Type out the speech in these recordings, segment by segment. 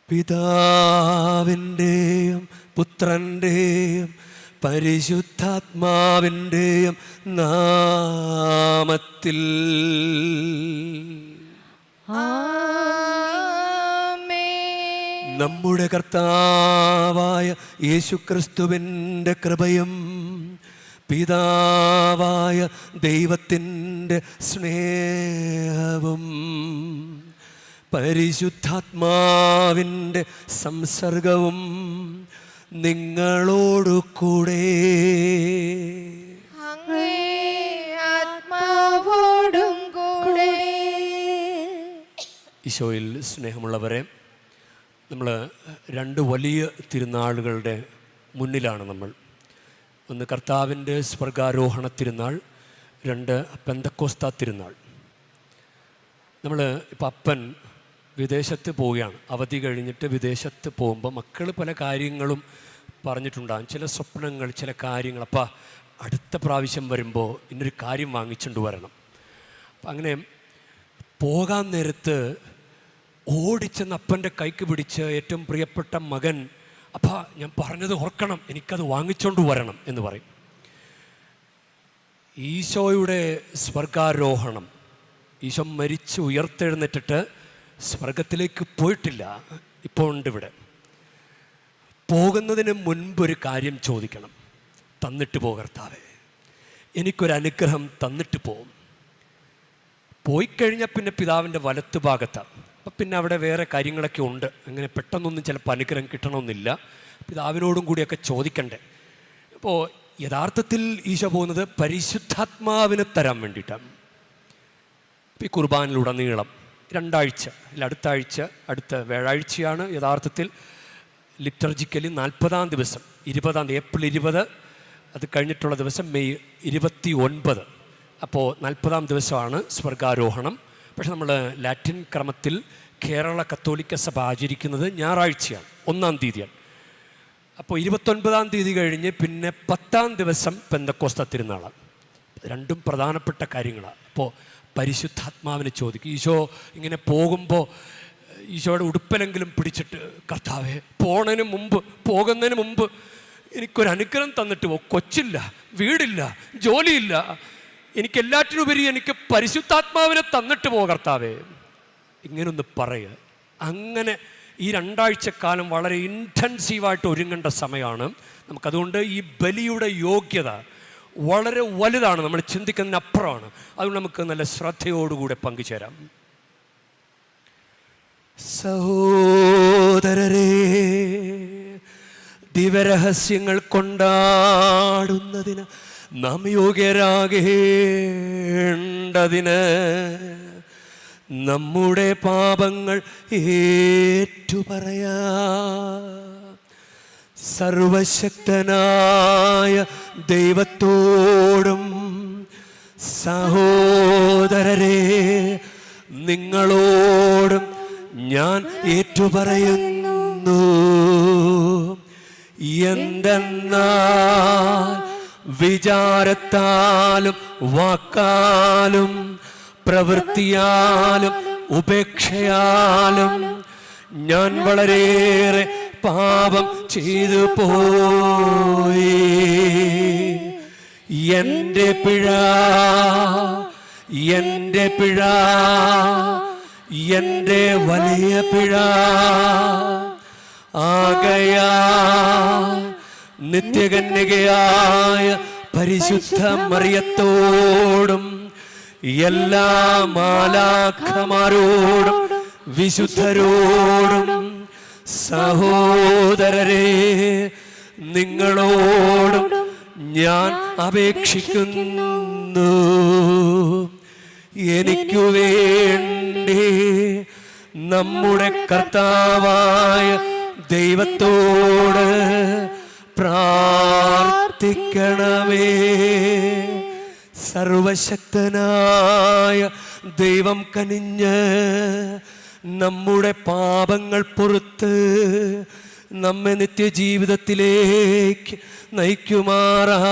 പിതാവിൻ്റെയും പുത്രൻ്റെയും പരിശുദ്ധാത്മാവിൻ്റെയും നാമത്തിൽ. നമ്മുടെ കർത്താവായ യേശുക്രിസ്തുവിൻ്റെ കൃപയും പിതാവായ ദൈവത്തിൻ്റെ സ്നേഹവും പരിശുദ്ധാത്മാവിൻ്റെ സംസർഗവും നിങ്ങളോടു കൂടെ ആത്മാവോടും കൂടെ. ഈശോയിൽ സ്നേഹമുള്ളവരെ, നമ്മൾ രണ്ട് വലിയ തിരുനാളുകളുടെ മുന്നിലാണ് നമ്മൾ. ഒന്ന് കർത്താവിൻ്റെ സ്വർഗാരോഹണ തിരുനാൾ, രണ്ട് പെന്തക്കോസ്താ തിരുനാൾ. നമ്മൾ ഇപ്പം അപ്പൻ വിദേശത്ത് പോവുകയാണ്. അവധി കഴിഞ്ഞിട്ട് വിദേശത്ത് പോകുമ്പോൾ മക്കൾ പല കാര്യങ്ങളും പറഞ്ഞിട്ടുണ്ടാകും, ചില സ്വപ്നങ്ങൾ, ചില കാര്യങ്ങൾ. അപ്പം അടുത്ത പ്രാവശ്യം വരുമ്പോൾ ഇന്നൊരു കാര്യം വാങ്ങിച്ചുകൊണ്ട് വരണം. അപ്പം അങ്ങനെ പോകാൻ നേരത്ത് ഓടിച്ചെന്ന് അപ്പൻ്റെ കൈക്ക് പിടിച്ച് ഏറ്റവും പ്രിയപ്പെട്ട മകൻ, അപ്പം ഞാൻ പറഞ്ഞത് ഓർക്കണം, എനിക്കത് വാങ്ങിച്ചുകൊണ്ട് വരണം എന്ന് പറയും. ഈശോയുടെ സ്വർഗാരോഹണം, ഈശോ മരിച്ച് ഉയർത്തെഴുന്നേറ്റിട്ട് സ്വർഗത്തിലേക്ക് പോയിട്ടില്ല, ഇപ്പോൾ ഉണ്ട് ഇവിടെ. പോകുന്നതിന് മുൻപൊരു കാര്യം ചോദിക്കണം, തന്നിട്ട് പോ കർത്താവേ, എനിക്കൊരനുഗ്രഹം തന്നിട്ട് പോകും. പോയിക്കഴിഞ്ഞാൽ പിന്നെ പിതാവിൻ്റെ വലത്ത് ഭാഗത്താണ്. അപ്പം പിന്നെ അവിടെ വേറെ കാര്യങ്ങളൊക്കെ ഉണ്ട്. അങ്ങനെ പെട്ടെന്നൊന്നും ചിലപ്പോൾ അനുഗ്രഹം കിട്ടണമെന്നില്ല, പിതാവിനോടും കൂടിയൊക്കെ ചോദിക്കണ്ടേ. അപ്പോൾ യഥാർത്ഥത്തിൽ ഈശോ പോകുന്നത് പരിശുദ്ധാത്മാവിനെ തരാൻ വേണ്ടിയിട്ടാണ്. ഈ കുർബാനിലുടനീളം 2 ആഴ്ച, അടുത്ത ആഴ്ച, അടുത്ത വ്യാഴാഴ്ചയാണ് യഥാർത്ഥത്തിൽ ലിറ്റർജിക്കലി 40-ാം ദിവസം, 20-ാം തീയതി, ഏപ്രിൽ 20, അത് കഴിഞ്ഞിട്ടുള്ള ദിവസം മെയ് 29. അപ്പോൾ 40-ാം ദിവസമാണ് സ്വർഗാരോഹണം. പക്ഷെ നമ്മൾ ലാറ്റിൻ ക്രമത്തിൽ കേരള കത്തോലിക്ക സഭ ആചരിക്കുന്നത് ഞായറാഴ്ചയാണ്, 1-ാം തീയതിയാണ്. അപ്പോൾ 29-ാം തീയതി കഴിഞ്ഞ് പിന്നെ 10-ാം ദിവസം പെന്തക്കോസ്താ തിരുനാളാണ്. രണ്ടും പ്രധാനപ്പെട്ട കാര്യങ്ങളാണ്. അപ്പോൾ പരിശുദ്ധാത്മാവിനെ ചോദിക്കും. ഈശോ ഇങ്ങനെ പോകുമ്പോൾ ഈശോയുടെ ഉടുപ്പിലെങ്കിലും പിടിച്ചിട്ട്, കർത്താവേ, പോകുന്നതിന് മുമ്പ് എനിക്കൊരനുഗ്രഹം തന്നിട്ട് പോ. കൊച്ചില്ല, വീടില്ല, ജോലിയില്ല, എനിക്കെല്ലാറ്റിനുപരി എനിക്ക് പരിശുദ്ധാത്മാവിനെ തന്നിട്ട് പോ കർത്താവേ, ഇങ്ങനൊന്ന് പറയുക. അങ്ങനെ ഈ 2 ആഴ്ചക്കാലം വളരെ ഇൻറ്റൻസീവായിട്ട് ഒരുങ്ങേണ്ട സമയമാണ് നമുക്കതുകൊണ്ട് ഈ ബലിയുടെ യോഗ്യത വളരെ വലുതാണ്, നമ്മൾ ചിന്തിക്കുന്നതിനപ്പുറമാണ്. അതുകൊണ്ട് നമുക്ക് നല്ല ശ്രദ്ധയോടുകൂടെ പങ്കുചേരാം. സഹോദരരേ, ദിവരഹസ്യങ്ങൾ കൊണ്ടാടുന്നതിന് നാം യോഗ്യരാകേണ്ടതിന് നമ്മുടെ പാപങ്ങൾ ഏറ്റുപറയാ. സർവശക്തനായ ദൈവത്തോടും സഹോദരരെ നിങ്ങളോടും ഞാൻ ഏറ്റുപറയുന്നു. എന്തെന്നാൽ വിചാരത്താലും വാക്കാലും പ്രവൃത്തിയാലും ഉപേക്ഷയാലും ഞാൻ വളരെയേറെ പാപം ചെയ്തു പോയി. എൻ്റെ പിഴ, എൻ്റെ പിഴ, എൻ്റെ വലിയ പിഴ. ആകയാൽ നിത്യകന്യകയായ പരിശുദ്ധ മറിയത്തോടും എല്ലാ മാലാഖമാരോടും വിശുദ്ധരോടും സഹോദരരെ നിങ്ങളോടും ഞാൻ അപേക്ഷിക്കുന്നു. എനിക്കു വേണ്ടി നമ്മുടെ കർത്താവായ ദൈവത്തോട് പ്രാർത്ഥിക്കണമേ. സർവശക്തനായ ദൈവം കനിഞ്ഞ് നമ്മുടെ പാപങ്ങൾ പൊറുത്ത് നമ്മെ നിത്യജീവിതത്തിലേക്ക് നയിക്കുമാറാകട്ടെ.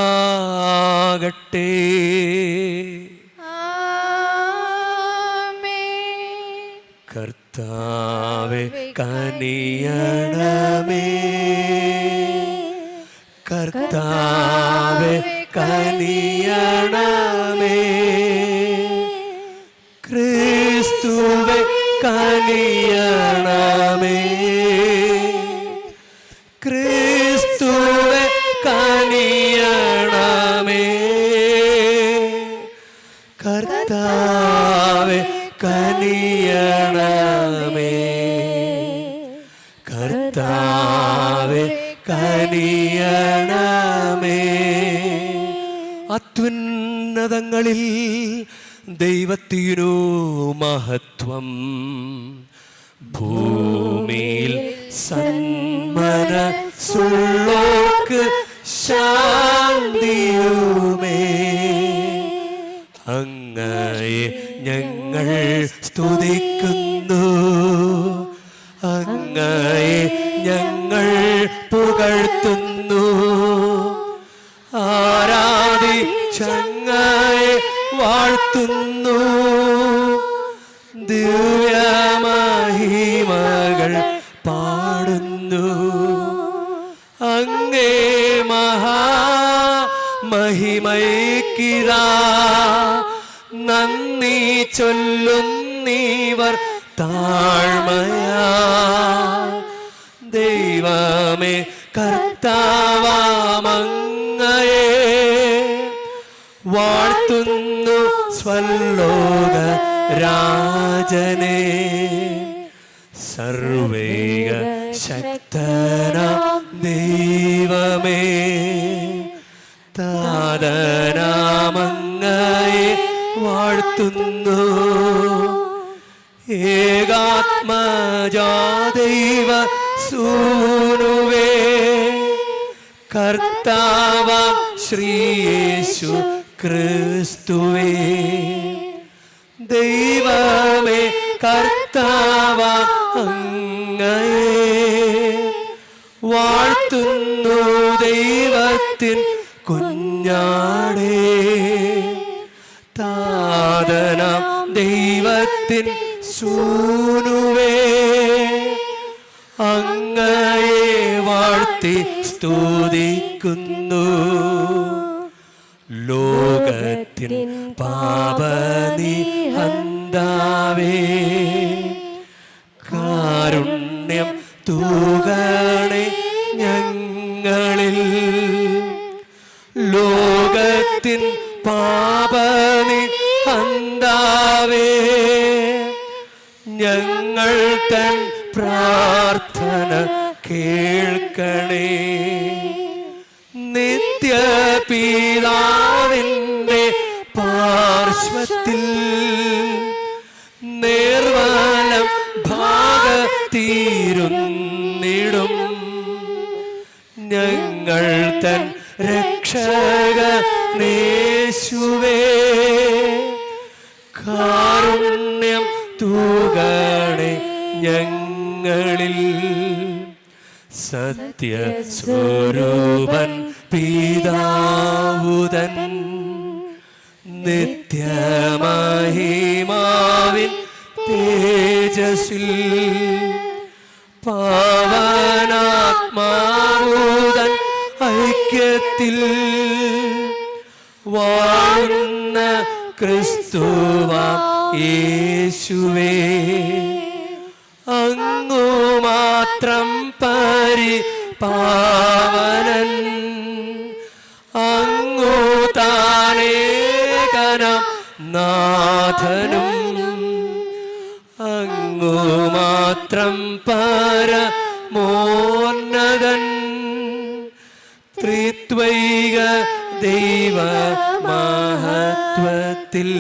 കർത്താവേ, കർത്താവേ കനിയണമേ, കർത്താവേ കനിയണമേ, ക്രിസ്തുവേ കനിയണമേ, ക്രിസ്തുവേ കനിയണമേ, കർത്താവേ കനിയണമേ, കർത്താവേ കനിയണമേ. അത്യുന്നതങ്ങളിൽ ദൈവത്തിനു മഹത്വം, ഭൂമിയിൽ സന്മനസ്സുള്ളോർക്ക് ശാന്തിയുമേ. അങ്ങയെ ഞങ്ങൾ സ്തുതിക്കുന്നു, അങ്ങയെ ഞങ്ങൾ പുകഴ്ത്തുന്നു, ആരാധിച്ചങ്ങയെ വാഴ്ത്തുന്നു, ദിവ്യമഹിമകൾ പാടുന്നു. അങ്ങേ മഹാമഹിമയ്ക്കിതാ നന്ദി ചൊല്ലുന്നീവർ താഴ്മയാ. ദൈവമേ കർത്താവാമങ്ങയെ വാഴ്ത്തുന്നു സ്വലോക രാജനെ. സർവേക ശക്തനാം ദൈവമേ, താതനാമങ്ങയെ വാഴ്ത്തുന്നു. ഏകാത്മജാദൈവ സൂനുവേ, കർത്താവാം ശ്രീയേശു ക്രിസ്തുവേ. ദൈവമേ കർത്താവാം അങ്ങയെ വാഴ്ത്തുന്നു, ദൈവത്തിൻ കുഞ്ഞാടേ. താതനാം ദൈവത്തിൻ സൂനുവേ, അങ്ങയെ വാഴ്ത്തി സ്തുതിക്കുന്നു. ലോകത്തിൻ പാപനിഹന്താവേ, കാരുണ്യം തൂകണേ ഞങ്ങളിൽ. ലോകത്തിൻ പാപനിഹന്താവേ, ഞങ്ങൾ തൻ പ്രാർത്ഥന കേൾക്കണേ. നിത്യപിതാവിൻ്റെ പാർശ്വത്തിൽ നേർവലം ഭാഗത്തീരുന്നിടും ഞങ്ങൾ തൻ രക്ഷകനേശുവേ. കാരുണ്യം തൂകണേ ഞങ്ങളിൽ. സത്യസ്വരൂപൻ പിതാവുതൻ നിത്യമഹിമാവിൻ തേജസ്സിൽ പാവനാത്മാവുതൻ ഐക്യത്തിൽ വാഴുന്ന ക്രിസ്തുവാം യേശുവേ. അങ്ങു മാത്രം പരിപാവനൻ, അങ്ങു താനേകനം നാഥനും, അങ്ങു മാത്രം പരമോന്നതൻ. ത്രിത്വൈക ദൈവ മഹത്വത്തിൽ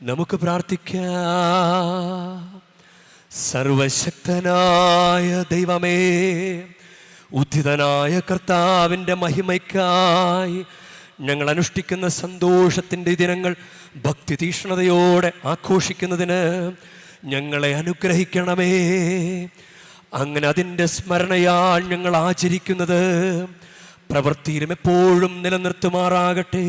നമുക്ക് പ്രാർത്ഥിക്കാം. സർവശക്തനായ ദൈവമേ, ഉദ്ധിതനായ കർത്താവിൻ്റെ മഹിമയ്ക്കായി ഞങ്ങൾ അനുഷ്ഠിക്കുന്ന സന്തോഷത്തിൻ്റെ ദിനങ്ങൾ ഭക്തി തീക്ഷ്ണതയോടെ ആഘോഷിക്കുന്നതിന് ഞങ്ങളെ അനുഗ്രഹിക്കണമേ. അങ്ങനെ അതിൻ്റെ സ്മരണയാൽ ഞങ്ങൾ ആചരിക്കുന്നത് പ്രവൃത്തിയിലും എപ്പോഴും നിലനിർത്തുമാറാകട്ടെ.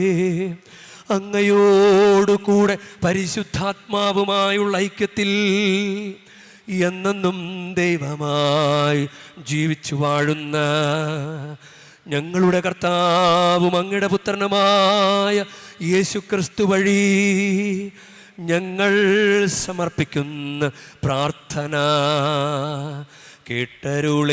അങ്ങയോടുകൂടെ പരിശുദ്ധാത്മാവുമായുള്ള ഐക്യത്തിൽ എന്നെന്നും ദൈവമായി ജീവിച്ചു വാഴുന്ന ഞങ്ങളുടെ കർത്താവും അങ്ങയുടെ പുത്രനുമായ യേശുക്രിസ്തു വഴി ഞങ്ങൾ സമർപ്പിക്കുന്ന പ്രാർത്ഥന കേട്ടരുളേണമേ.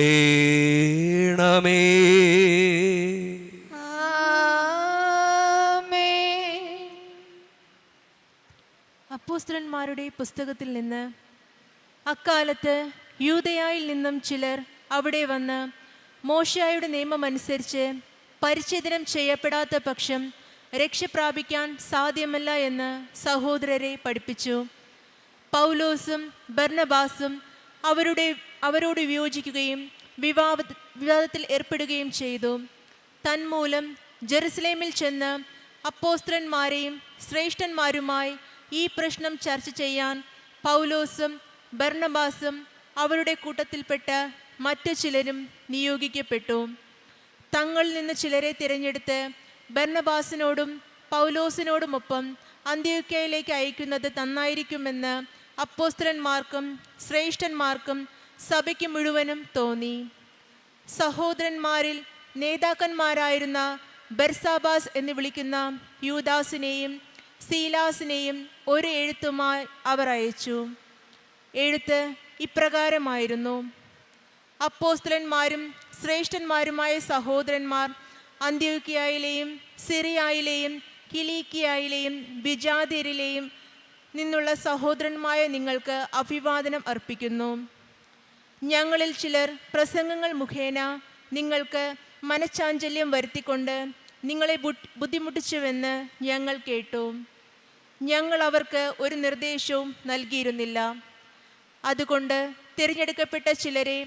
അപ്പോസ്തലന്മാരുടെ പുസ്തകത്തിൽ നിന്ന് അക്കാലത്ത് യൂദയായിൽ നിന്നും ചിലർ അവിടെ വന്ന് മോശെയുടെ നിയമമനുസരിച്ച് പരിച്ഛേദനം ചെയ്യപ്പെടാത്ത പക്ഷം രക്ഷ പ്രാപിക്കാൻ സാധ്യമല്ല എന്ന് സഹോദരരെ പഠിപ്പിച്ചു. പൗലോസും ബർന്നബാസും അവരോട് വിയോജിക്കുകയും വിവാദത്തിൽ ഏർപ്പെടുകയും ചെയ്തു. തന്മൂലം ജെറുസലേമിൽ ചെന്ന് അപ്പോസ്തലന്മാരെയും ശ്രേഷ്ഠന്മാരുമായി ഈ പ്രശ്നം ചർച്ച ചെയ്യാൻ പൗലോസും ബർന്നബാസും അവരുടെ കൂട്ടത്തിൽപ്പെട്ട മറ്റു ചിലരും നിയോഗിക്കപ്പെട്ടു. തങ്ങളിൽ നിന്ന് ചിലരെ തിരഞ്ഞെടുത്ത് ബർന്നബാസിനോടും പൗലോസിനോടുമൊപ്പം അന്ത്യോക്യയിലേക്ക് അയക്കുന്നത് നന്നായിരിക്കുമെന്ന് അപ്പോസ്തലന്മാർക്കും ശ്രേഷ്ഠന്മാർക്കും സഭയ്ക്ക് മുഴുവനും തോന്നി. സഹോദരന്മാരിൽ നേതാക്കന്മാരായിരുന്ന ബർസാബാസ് എന്ന് വിളിക്കുന്ന യൂദാസിനെയും സീലാസിനെയും ഒരു എഴുത്തുമായി അവർ അയച്ചു. എഴുത്ത് ഇപ്രകാരമായിരുന്നു: അപ്പോസ്തലന്മാരും ശ്രേഷ്ഠന്മാരുമായ സഹോദരന്മാർ, അന്ത്യോക്യയിലെയും സിറിയയിലെയും കിലിക്കിയയിലെയും വിജാതിരിലെയും നിന്നുള്ള സഹോദരന്മാരായ നിങ്ങൾക്ക് അഭിവാദനം അർപ്പിക്കുന്നു. ഞങ്ങളിൽ ചിലർ പ്രസംഗങ്ങൾ മുഖേന നിങ്ങൾക്ക് മനഃചാഞ്ചല്യം വരുത്തിക്കൊണ്ട് നിങ്ങളെ ബുദ്ധിമുട്ടിച്ചുവെന്ന് ഞങ്ങൾ കേട്ടു. ഞങ്ങൾ അവർക്ക് ഒരു നിർദ്ദേശവും നൽകിയിരുന്നില്ല. അതുകൊണ്ട് തിരഞ്ഞെടുക്കപ്പെട്ട ചിലരെ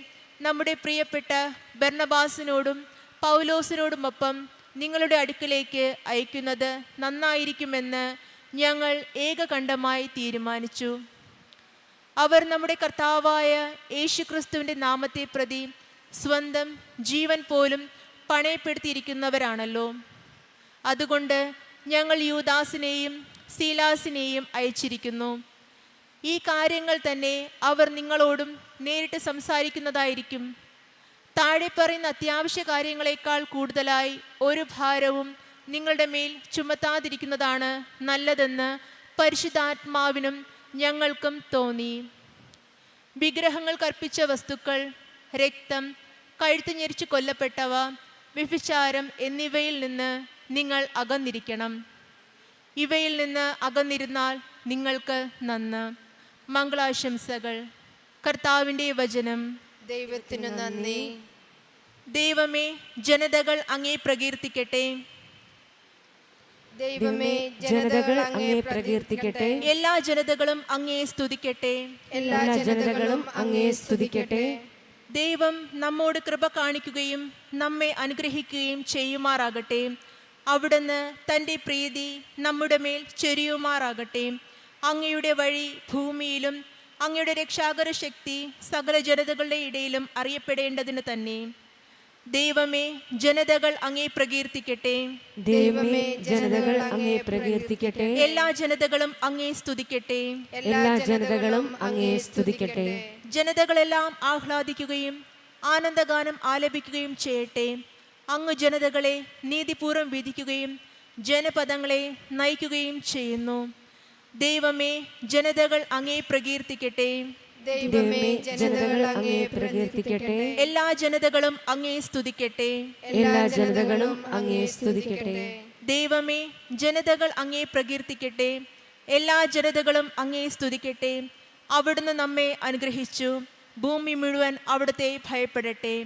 നമ്മുടെ പ്രിയപ്പെട്ട ബർന്നബാസിനോടും പൗലോസിനോടുമൊപ്പം നിങ്ങളുടെ അടുക്കലേക്ക് അയക്കുന്നത് നന്നായിരിക്കുമെന്ന് ഞങ്ങൾ ഏകകണ്ഠമായി തീരുമാനിച്ചു. അവർ നമ്മുടെ കർത്താവായ യേശുക്രിസ്തുവിൻ്റെ നാമത്തെ പ്രതി സ്വന്തം ജീവൻ പോലും പണയപ്പെടുത്തിയിരിക്കുന്നവരാണല്ലോ. അതുകൊണ്ട് ഞങ്ങൾ യൂദാസിനെയും സീലാസിനെയും അയച്ചിരിക്കുന്നു. ഈ കാര്യങ്ങൾ തന്നെ അവർ നിങ്ങളോടും നേരിട്ട് സംസാരിക്കുന്നതായിരിക്കും. താഴെ പറയുന്ന അത്യാവശ്യ കാര്യങ്ങളെക്കാൾ കൂടുതലായി ഒരു ഭാരവും നിങ്ങളുടെ മേൽ ചുമത്താതിരിക്കുന്നതാണ് നല്ലതെന്ന് പരിശുദ്ധാത്മാവിനും ഞങ്ങൾക്കും തോന്നി. വിഗ്രഹങ്ങൾക്ക് അർപ്പിച്ച വസ്തുക്കൾ, രക്തം, കഴുത്ത് ഞെരിച്ച് കൊല്ലപ്പെട്ടവ, വ്യഭിചാരം എന്നിവയിൽ നിന്ന് നിങ്ങൾ അകന്നിരിക്കണം. ഇവയിൽ നിന്ന് അകന്നിരുന്നാൽ നിങ്ങൾക്ക് നന്ന്. മംഗളാശംസകൾ. കർത്താവിൻ്റെ വചനം. ദൈവത്തിനു നന്ദി. ദൈവമേ, ജനതകൾ അങ്ങേ പ്രകീർത്തിക്കട്ടെ. ദൈവമേ, ജനതകൾ അങ്ങേ പ്രകീർത്തിക്കട്ടെ. എല്ലാ ജനതകളും അങ്ങേ സ്തുതിക്കട്ടെ. എല്ലാ ജനതകളും അങ്ങേ സ്തുതിക്കട്ടെ. ദൈവം നമ്മോട് കൃപ കാണിക്കുകയും നമ്മെ അനുഗ്രഹിക്കുകയും ചെയ്യുമാറാകട്ടെ. അവിടുന്ന് തൻ്റെ പ്രീതി നമ്മുടെ മേൽ ചൊരിയുമാറാകട്ടെ. അങ്ങയുടെ വഴി ഭൂമിയിലും അങ്ങയുടെ രക്ഷാകര ശക്തി സകല ജനതകളുടെ ഇടയിലും അറിയപ്പെടേണ്ടതിന് തന്നെ. ദൈവമേ, ജനതകൾ അങ്ങേ പ്രകീർത്തിക്കട്ടെ. ദൈവമേ, ജനതകൾ അങ്ങേ പ്രകീർത്തിക്കട്ടെ. എല്ലാ ജനതകളും അങ്ങേ സ്തുതിക്കട്ടെ. എല്ലാ ജനതകളും അങ്ങേ സ്തുതിക്കട്ടെ. ജനതകളെല്ലാം ആഹ്ലാദിക്കുകയും ആനന്ദഗാനം ആലപിക്കുകയും ചെയ്യട്ടെ. അങ്ങ് ജനതകളെ നീതിപൂർവ്വം വിധിക്കുകയും ജനപദങ്ങളെ നയിക്കുകയും ചെയ്യുന്നു. ദൈവമേ, ജനതകൾ അങ്ങേ പ്രകീർത്തിക്കട്ടെ. ദൈവമേ, ജനതകൾ അങ്ങേ പ്രകീർത്തിക്കട്ടെ. എല്ലാ ജനതകളും അങ്ങേ സ്തുതിക്കട്ടെ. എല്ലാ ജനതകളും അങ്ങേ സ്തുതിക്കട്ടെ. ദൈവമേ, ജനതകൾ അങ്ങേ പ്രകീർത്തിക്കട്ടെ. എല്ലാ ജനതകളും അങ്ങേ സ്തുതിക്കട്ടെ. അവിടുന്ന് നമ്മെ അനുഗ്രഹിച്ചു. ഭൂമി മുഴുവൻ അവിടുത്തെ ഭയപ്പെടട്ടെ.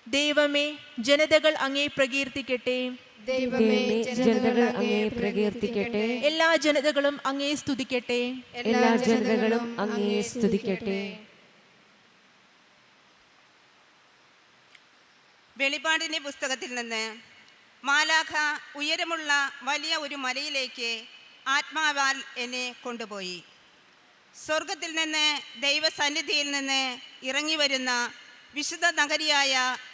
ദൈവമേ, ജനതകൾ അങ്ങേ പ്രകീർത്തിക്കട്ടെ. ദൈവമേ, ജനതകൾ അങ്ങേ പ്രകീർത്തിക്കട്ടെ. എല്ലാ ജനതകളും അങ്ങേ സ്തുതിക്കട്ടെ. എല്ലാ ജനതകളും അങ്ങേ സ്തുതിക്കട്ടെ. വെളിപാടിന്റെ പുസ്തകത്തിൽ നിന്ന് മാലാഖ ഉയരമുള്ള വലിയ ഒരു മലയിലേക്ക് ആത്മാവാൽ എന്നെ കൊണ്ടുപോയി. സ്വർഗത്തിൽ നിന്ന് ദൈവസന്നിധിയിൽ നിന്ന് ഇറങ്ങി വരുന്ന വിശുദ്ധ നഗരിയായ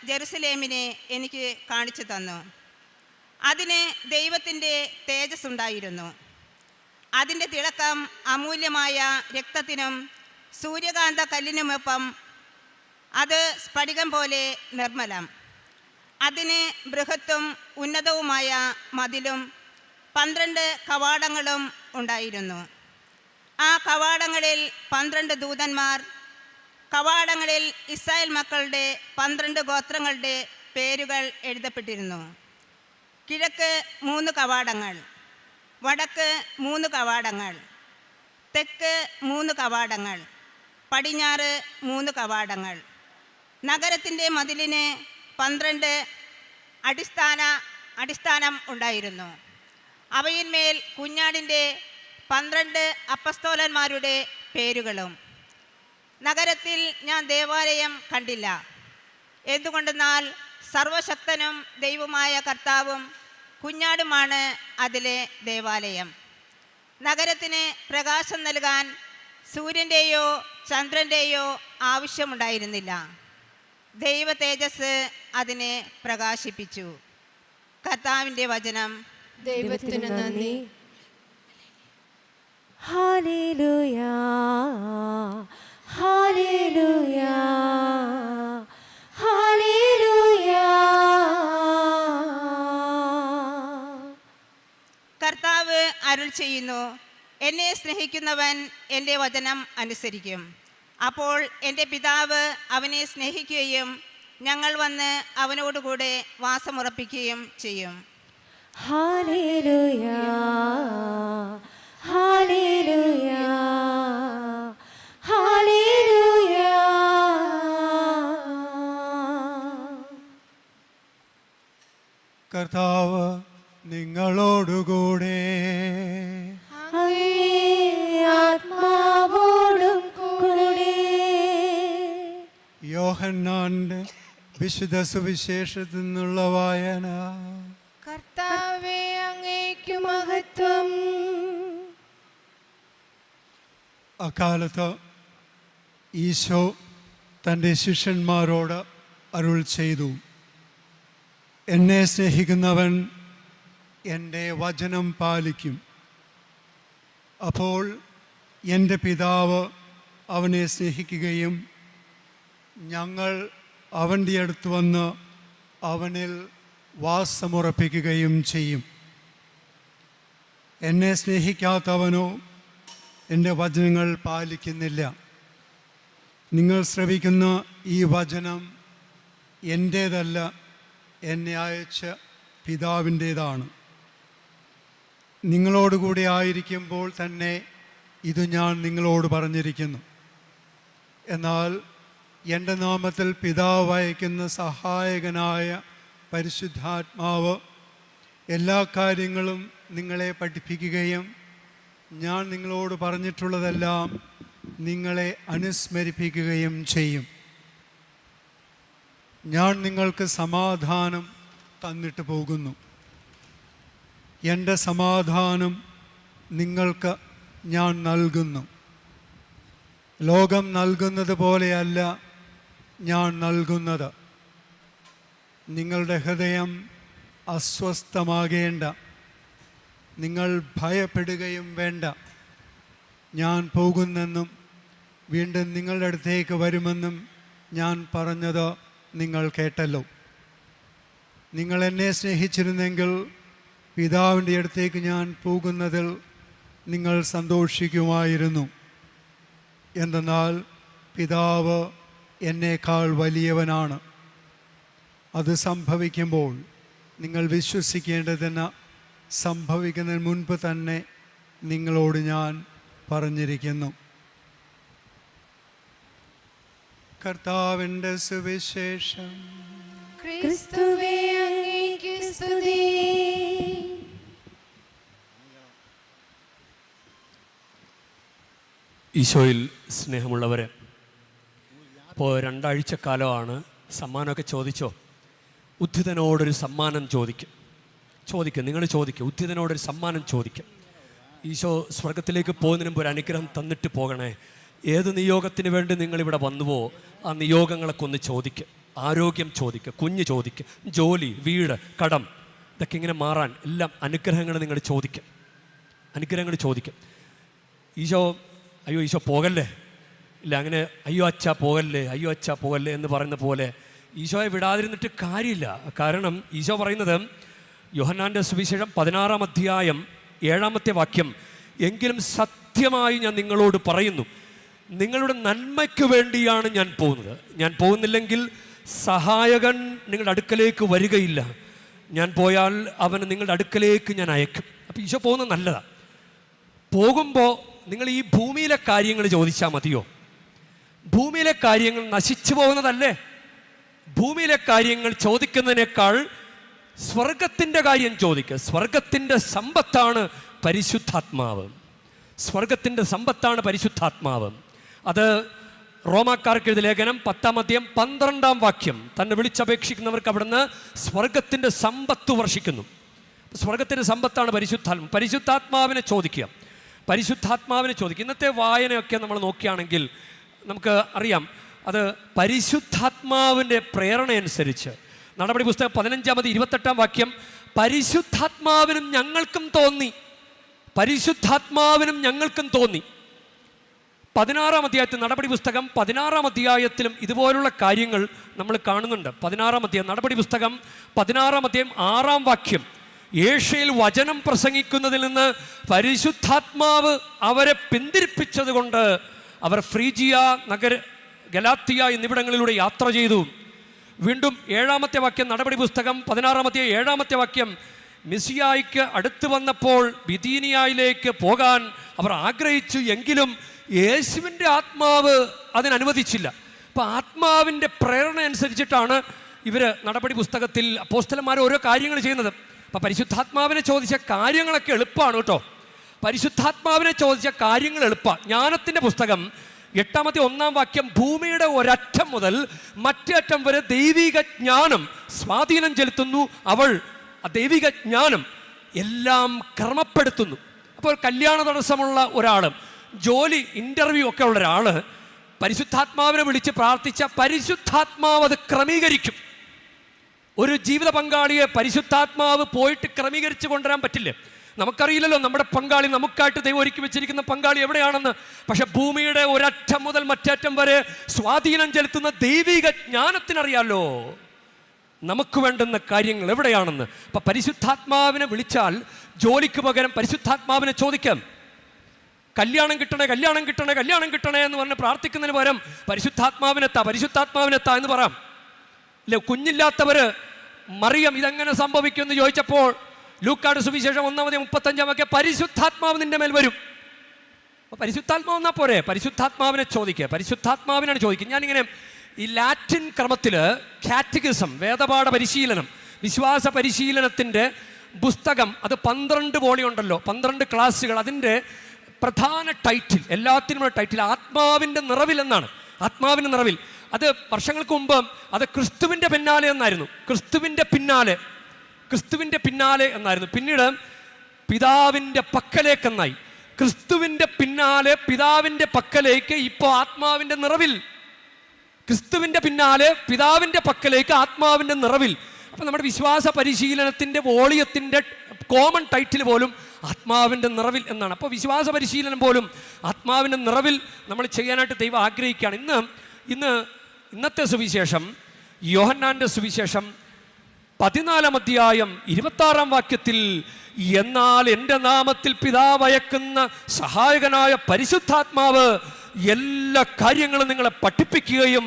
ജെറുസലേമിനെ എനിക്ക് കാണിച്ചു തന്നു. അതിന് ദൈവത്തിൻ്റെ തേജസ് ഉണ്ടായിരുന്നു. അതിൻ്റെ തിളക്കം അമൂല്യമായ രക്തത്തിനും സൂര്യകാന്ത കല്ലിനുമൊപ്പം അത് സ്ഫടികം പോലെ നിർമ്മലം. അതിന് ബൃഹത്തും ഉന്നതവുമായ മതിലും 12 കവാടങ്ങളും ഉണ്ടായിരുന്നു. ആ കവാടങ്ങളിൽ 12 ദൂതന്മാർ, കവാടങ്ങളിൽ ഇസ്രായേൽ മക്കളുടെ 12 ഗോത്രങ്ങളുടെ പേരുകൾ എഴുതപ്പെട്ടിരുന്നു. കിഴക്ക് 3 കവാടങ്ങൾ, വടക്ക് 3 കവാടങ്ങൾ, തെക്ക് 3 കവാടങ്ങൾ, പടിഞ്ഞാറ് 3 കവാടങ്ങൾ. നഗരത്തിൻ്റെ മതിലിന് 12 അടിസ്ഥാനം ഉണ്ടായിരുന്നു. അവയിന്മേൽ കുഞ്ഞാടിൻ്റെ 12 അപ്പസ്തോലന്മാരുടെ പേരുകളും. നഗരത്തിൽ ഞാൻ ദേവാലയം കണ്ടില്ല. എന്തുകൊണ്ടെന്നാൽ സർവശക്തനും ദൈവമായ കർത്താവും കുഞ്ഞാടുമാണ് അതിലെ ദേവാലയം. നഗരത്തിന് പ്രകാശം നൽകാൻ സൂര്യൻ്റെയോ ചന്ദ്രൻ്റെയോ ആവശ്യമുണ്ടായിരുന്നില്ല. ദൈവ തേജസ് അതിനെ പ്രകാശിപ്പിച്ചു. കർത്താവിൻ്റെ വചനം. ദൈവത്തിന് നന്ദി. Hallelujah, hallelujah, hallelujah. കർത്താവ് അരുൾ ചെയ്യുന്നു, എന്നെ സ്നേഹിക്കുന്നവൻ എൻ്റെ വചനം അനുസരിക്കും. അപ്പോൾ എൻ്റെ പിതാവ് അവനെ സ്നേഹിക്കുകയും ഞങ്ങൾ വന്ന് അവനോടുകൂടെ വാസമുറപ്പിക്കുകയും ചെയ്യും. Hallelujah, hallelujah, hallelujah. കർത്താവ് നിങ്ങളോടുകൂടെ. അങ്ങേ ആത്മാവോടും കൂടെ. യോഹന്നാന്റെ വിശുദ്ധ സുവിശേഷത്തിൽ നിന്നുള്ള വായന. കർത്താവേ, അങ്ങേക്കു മഹത്വം. അക്കാലത്ത് ഈശോ തൻ്റെ ശിഷ്യന്മാരോട് അരുൾ ചെയ്തു, എന്നെ സ്നേഹിക്കുന്നവൻ എൻ്റെ വചനം പാലിക്കും. അപ്പോൾ എൻ്റെ പിതാവ് അവനെ സ്നേഹിക്കുകയും ഞങ്ങൾ അവൻ്റെ അടുത്ത് വന്ന് അവനിൽ വാസമുറപ്പിക്കുകയും ചെയ്യും. എന്നെ സ്നേഹിക്കാത്തവനോ എൻ്റെ വചനങ്ങൾ പാലിക്കുന്നില്ല. നിങ്ങൾ ശ്രവിക്കുന്ന ഈ വചനം എൻ്റേതല്ല, എന്നെ അയച്ച പിതാവിൻ്റേതാണ്. നിങ്ങളോടുകൂടി ആയിരിക്കുമ്പോൾ തന്നെ ഇത് ഞാൻ നിങ്ങളോട് പറഞ്ഞിരിക്കുന്നു. എന്നാൽ എൻ്റെ നാമത്തിൽ പിതാവ് അയക്കുന്ന സഹായകനായ പരിശുദ്ധാത്മാവ് എല്ലാ കാര്യങ്ങളും നിങ്ങളെ പഠിപ്പിക്കുകയും ഞാൻ നിങ്ങളോട് പറഞ്ഞിട്ടുള്ളതെല്ലാം നിങ്ങളെ അനുസ്മരിപ്പിക്കുകയും ചെയ്യും. ഞാൻ നിങ്ങൾക്ക് സമാധാനം തന്നിട്ട് പോകുന്നു. എൻ്റെ സമാധാനം നിങ്ങൾക്ക് ഞാൻ നൽകുന്നു. ലോകം നൽകുന്നത് പോലെയല്ല ഞാൻ നൽകുന്നത്. നിങ്ങളുടെ ഹൃദയം അസ്വസ്ഥമാകേണ്ട, നിങ്ങൾ ഭയപ്പെടുകയും വേണ്ട. ഞാൻ പോകുന്നെന്നും വീണ്ടും നിങ്ങളുടെ അടുത്തേക്ക് വരുമെന്നും ഞാൻ പറഞ്ഞത് നിങ്ങൾ കേട്ടല്ലോ. നിങ്ങൾ എന്നെ സ്നേഹിച്ചിരുന്നെങ്കിൽ പിതാവിൻ്റെ അടുത്തേക്ക് ഞാൻ പോകുന്നതിൽ നിങ്ങൾ സന്തോഷിക്കുമായിരുന്നു. എന്തെന്നാൽ പിതാവ് എന്നേക്കാൾ വലിയവനാണ്. അത് സംഭവിക്കുമ്പോൾ നിങ്ങൾ വിശ്വസിക്കേണ്ടതിന് സംഭവിക്കുന്നതിന് മുൻപ് തന്നെ നിങ്ങളോട് ഞാൻ പറഞ്ഞിരിക്കുന്നു. കർത്താവിൻ്റെ സുവിശേഷം. ക്രിസ്തുവേ, അങ്ങേക്ക് സ്തുതി. ഈശോയിൽ സ്നേഹമുള്ളവരെ, ഇപ്പോൾ 2 ആഴ്ചക്കാലമാണ് സമ്മാനമൊക്കെ ചോദിച്ചോ? ഉദ്ധിതനോടൊരു സമ്മാനം ചോദിക്കും. നിങ്ങൾ ചോദിക്കും, ഉദ്ധിതനോടൊരു സമ്മാനം ചോദിക്കും. ഈശോ സ്വർഗത്തിലേക്ക് പോകുന്നതിന് മുമ്പ് ഒരു അനുഗ്രഹം തന്നിട്ട് പോകണേ, ഏത് നിയോഗത്തിന് വേണ്ടി നിങ്ങളിവിടെ വന്നുവോ ആ നിയോഗങ്ങളൊക്കെ ഒന്ന് ചോദിക്കുക. ആരോഗ്യം ചോദിക്കുക, കുഞ്ഞ് ചോദിക്കുക, ജോലി, വീട്, കടം, ഇതൊക്കെ ഇങ്ങനെ മാറാൻ എല്ലാം അനുഗ്രഹങ്ങൾ നിങ്ങൾ ചോദിക്കും. അനുഗ്രഹങ്ങൾ ചോദിക്കും. ഈശോ അയ്യോ ഈശോ പോകല്ലേ, ഇല്ല അങ്ങനെ അയ്യോ അച്ഛാ പോകല്ലേ, അയ്യോ അച്ഛാ പോകല്ലേ എന്ന് പറയുന്ന പോലെ ഈശോയെ വിടാതിരുന്നിട്ട് കാര്യമില്ല. കാരണം ഈശോ പറയുന്നത് യോഹന്നാൻ്റെ സുവിശേഷം 16-ാം അധ്യായം 7-ാമത്തെ വാക്യം, എങ്കിലും സത്യമായി ഞാൻ നിങ്ങളോട് പറയുന്നു, നിങ്ങളുടെ നന്മയ്ക്ക് വേണ്ടിയാണ് ഞാൻ പോകുന്നത്. ഞാൻ പോകുന്നില്ലെങ്കിൽ സഹായകൻ നിങ്ങളുടെ അടുക്കലേക്ക് വരികയില്ല. ഞാൻ പോയാൽ അവന് നിങ്ങളുടെ അടുക്കലേക്ക് ഞാൻ അയക്കും. അപ്പോൾ ഈശോ പോകുന്നത് നല്ലതാണ്. പോകുമ്പോൾ നിങ്ങൾ ഈ ഭൂമിയിലെ കാര്യങ്ങൾ ചോദിച്ചാൽ മതിയോ? ഭൂമിയിലെ കാര്യങ്ങൾ നശിച്ചു പോകുന്നതല്ലേ? ഭൂമിയിലെ കാര്യങ്ങൾ ചോദിക്കുന്നതിനേക്കാൾ സ്വർഗത്തിൻ്റെ കാര്യം ചോദിക്കുക. സ്വർഗത്തിൻ്റെ സമ്പത്താണ് പരിശുദ്ധാത്മാവ്. സ്വർഗത്തിൻ്റെ സമ്പത്താണ് പരിശുദ്ധാത്മാവ്. അത് റോമാക്കാർക്ക് എഴുതിയ ലേഖനം 10-ാം അധ്യായം 12-ാം വാക്യം, തന്നെ വിളിച്ചപേക്ഷിക്കുന്നവർക്ക് അവിടുന്ന് സ്വർഗത്തിൻ്റെ സമ്പത്ത് വർഷിക്കുന്നു. സ്വർഗത്തിൻ്റെ സമ്പത്താണ് പരിശുദ്ധാത്മ. പരിശുദ്ധാത്മാവിനെ ചോദിക്കുക, പരിശുദ്ധാത്മാവിനെ ചോദിക്കുക. ഇന്നത്തെ വായനയൊക്കെ നമ്മൾ നോക്കുകയാണെങ്കിൽ നമുക്ക് അറിയാം, അത് പരിശുദ്ധാത്മാവിൻ്റെ പ്രേരണയനുസരിച്ച്. നടപടി പുസ്തകം 15-ാം അധ്യായം 28-ാം വാക്യം, പരിശുദ്ധാത്മാവിനും ഞങ്ങൾക്കും തോന്നി, പരിശുദ്ധാത്മാവിനും ഞങ്ങൾക്കും തോന്നി. 16-ാം അധ്യായത്തിൽ നടപടി പുസ്തകം 16-ാം അധ്യായത്തിലും ഇതുപോലുള്ള കാര്യങ്ങൾ നമ്മൾ കാണുന്നുണ്ട്. 16-ാം അധ്യായം നടപടി പുസ്തകം 16-ാം അധ്യായം 6-ാം വാക്യം, ഏഷ്യയിൽ വചനം പ്രസംഗിക്കുന്നതിൽ നിന്ന് പരിശുദ്ധാത്മാവ് അവരെ പിന്തിരിപ്പിച്ചത് കൊണ്ട് അവർ ഫ്രീജിയ, ഗലാത്തിയ എന്നിവിടങ്ങളിലൂടെ യാത്ര ചെയ്തു. വീണ്ടും 7-ാമത്തെ വാക്യം നടപടി പുസ്തകം 16-ാം അധ്യായം 7-ാമത്തെ വാക്യം, മിസിയായിക്ക് അടുത്ത് വന്നപ്പോൾ ബിഥീനിയയിലേക്ക് പോകാൻ അവർ ആഗ്രഹിച്ചു, എങ്കിലും യേശുവിൻ്റെ ആത്മാവ് അതിനനുവദിച്ചില്ല. അപ്പോൾ ആത്മാവിൻ്റെ പ്രേരണ അനുസരിച്ചിട്ടാണ് ഇവർ നടപടി പുസ്തകത്തിൽ അപ്പോസ്തലന്മാർ ഓരോ കാര്യങ്ങൾ ചെയ്യുന്നത്. അപ്പോൾ പരിശുദ്ധാത്മാവിനെ ചോദിച്ച കാര്യങ്ങളൊക്കെ എളുപ്പമാണ് കേട്ടോ. പരിശുദ്ധാത്മാവിനെ ചോദിച്ച കാര്യങ്ങൾ എളുപ്പമാണ്. ജ്ഞാനത്തിൻ്റെ പുസ്തകം 8-ാം അധ്യായം 1-ാം വാക്യം, ഭൂമിയുടെ ഒരറ്റം മുതൽ മറ്റേ അറ്റം വരെ ദൈവിക ജ്ഞാനം സ്വാധീനം ചെലുത്തുന്നു. അവൾ ആ ദൈവിക ജ്ഞാനം എല്ലാം ക്രമപ്പെടുത്തുന്നു. അപ്പോൾ കല്യാണ തടസ്സമുള്ള ഒരാൾ, ജോലി ഇൻ്റർവ്യൂ ഒക്കെ ഉള്ള ഒരാൾ പരിശുദ്ധാത്മാവിനെ വിളിച്ച് പ്രാർത്ഥിച്ച പരിശുദ്ധാത്മാവ് അത് ക്രമീകരിക്കും. ഒരു ജീവിത പങ്കാളിയെ പരിശുദ്ധാത്മാവ് പോയിട്ട് ക്രമീകരിച്ച് കൊണ്ടുവരാൻ പറ്റില്ലേ? നമുക്കറിയില്ലല്ലോ നമ്മുടെ പങ്കാളി, നമുക്കായിട്ട് ദൈവം ഒരുക്കി വെച്ചിരിക്കുന്ന പങ്കാളി എവിടെയാണെന്ന്. പക്ഷെ ഭൂമിയുടെ ഒരറ്റം മുതൽ മറ്റേറ്റം വരെ സ്വാധീനം ചെലുത്തുന്ന ദൈവിക ജ്ഞാനത്തിനറിയാലോ നമുക്ക് വേണ്ടുന്ന കാര്യങ്ങൾ എവിടെയാണെന്ന്. അപ്പം പരിശുദ്ധാത്മാവിനെ വിളിച്ചാൽ ജോലിക്ക് പകരം പരിശുദ്ധാത്മാവിനെ ചോദിക്കാം. കല്യാണം കിട്ടണേ, കല്യാണം കിട്ടണേ, കല്യാണം കിട്ടണേ എന്ന് പറഞ്ഞ് പ്രാർത്ഥിക്കുന്നതിന് പകരം പരിശുദ്ധാത്മാവിനെത്താ, പരിശുദ്ധാത്മാവിനെത്താ എന്ന് പറയാം. ഇല്ല, കുഞ്ഞില്ലാത്തവർ മറിയം ഇതെങ്ങനെ സംഭവിക്കുമെന്ന് ചോദിച്ചപ്പോൾ ലൂക്കായുടെ സുവിശേഷം 1-ാം അധ്യായം 35-ാം വാക്യം, പരിശുദ്ധാത്മാവ് നിന്റെ മേൽ വരും. അപ്പോൾ പരിശുദ്ധാത്മാവ് എന്നാൽ പോരെ, പരിശുദ്ധാത്മാവിനെ ചോദിക്കുക, പരിശുദ്ധാത്മാവിനാണ് ചോദിക്കുക. ഞാനിങ്ങനെ ഈ ലാറ്റിൻ ക്രമത്തിൽ കാറ്റഗിസം, വേദപാഠ പരിശീലനം, വിശ്വാസ പരിശീലനത്തിൻ്റെ പുസ്തകം, അത് 12 വോളിയം ഉണ്ടല്ലോ, 12 ക്ലാസ്സുകൾ. അതിൻ്റെ പ്രധാന ടൈറ്റിൽ, എല്ലാത്തിനുമുള്ള ടൈറ്റിൽ ആത്മാവിൻ്റെ നിറവിൽ എന്നാണ്. ആത്മാവിൻ്റെ നിറവിൽ. അത് വർഷങ്ങൾക്ക് മുമ്പ് അത് ക്രിസ്തുവിൻ്റെ പിന്നാലെ എന്നായിരുന്നു. ക്രിസ്തുവിൻ്റെ പിന്നാലെ എന്നായിരുന്നു. പിന്നീട് പിതാവിൻ്റെ പക്കലേക്കെന്നായി. ക്രിസ്തുവിൻ്റെ പിന്നാലെ പിതാവിൻ്റെ പക്കലേക്ക്, ഇപ്പോൾ ആത്മാവിൻ്റെ നിറവിൽ. ക്രിസ്തുവിൻ്റെ പിന്നാലെ പിതാവിൻ്റെ പക്കലേക്ക്, ആത്മാവിൻ്റെ നിറവിൽ. അപ്പം നമ്മുടെ വിശ്വാസ പരിശീലനത്തിൻ്റെ വോളിയത്തിൻ്റെ കോമൺ ടൈറ്റിൽ പോലും ആത്മാവിൻ്റെ നിറവിൽ എന്നാണ്. അപ്പോൾ വിശ്വാസ പരിശീലനം പോലും ആത്മാവിൻ്റെ നിറവിൽ നമ്മൾ ചെയ്യാനായിട്ട് ദൈവം ആഗ്രഹിക്കുകയാണ്. ഇന്നത്തെ സുവിശേഷം, യോഹന്നാൻ്റെ സുവിശേഷം 14-ാം അധ്യായം 26-ാം വാക്യത്തിൽ, എന്നാൽ എൻ്റെ നാമത്തിൽ പിതാവ് അയക്കുന്ന സഹായകനായ പരിശുദ്ധാത്മാവ് എല്ലാ കാര്യങ്ങളും നിങ്ങളെ പഠിപ്പിക്കുകയും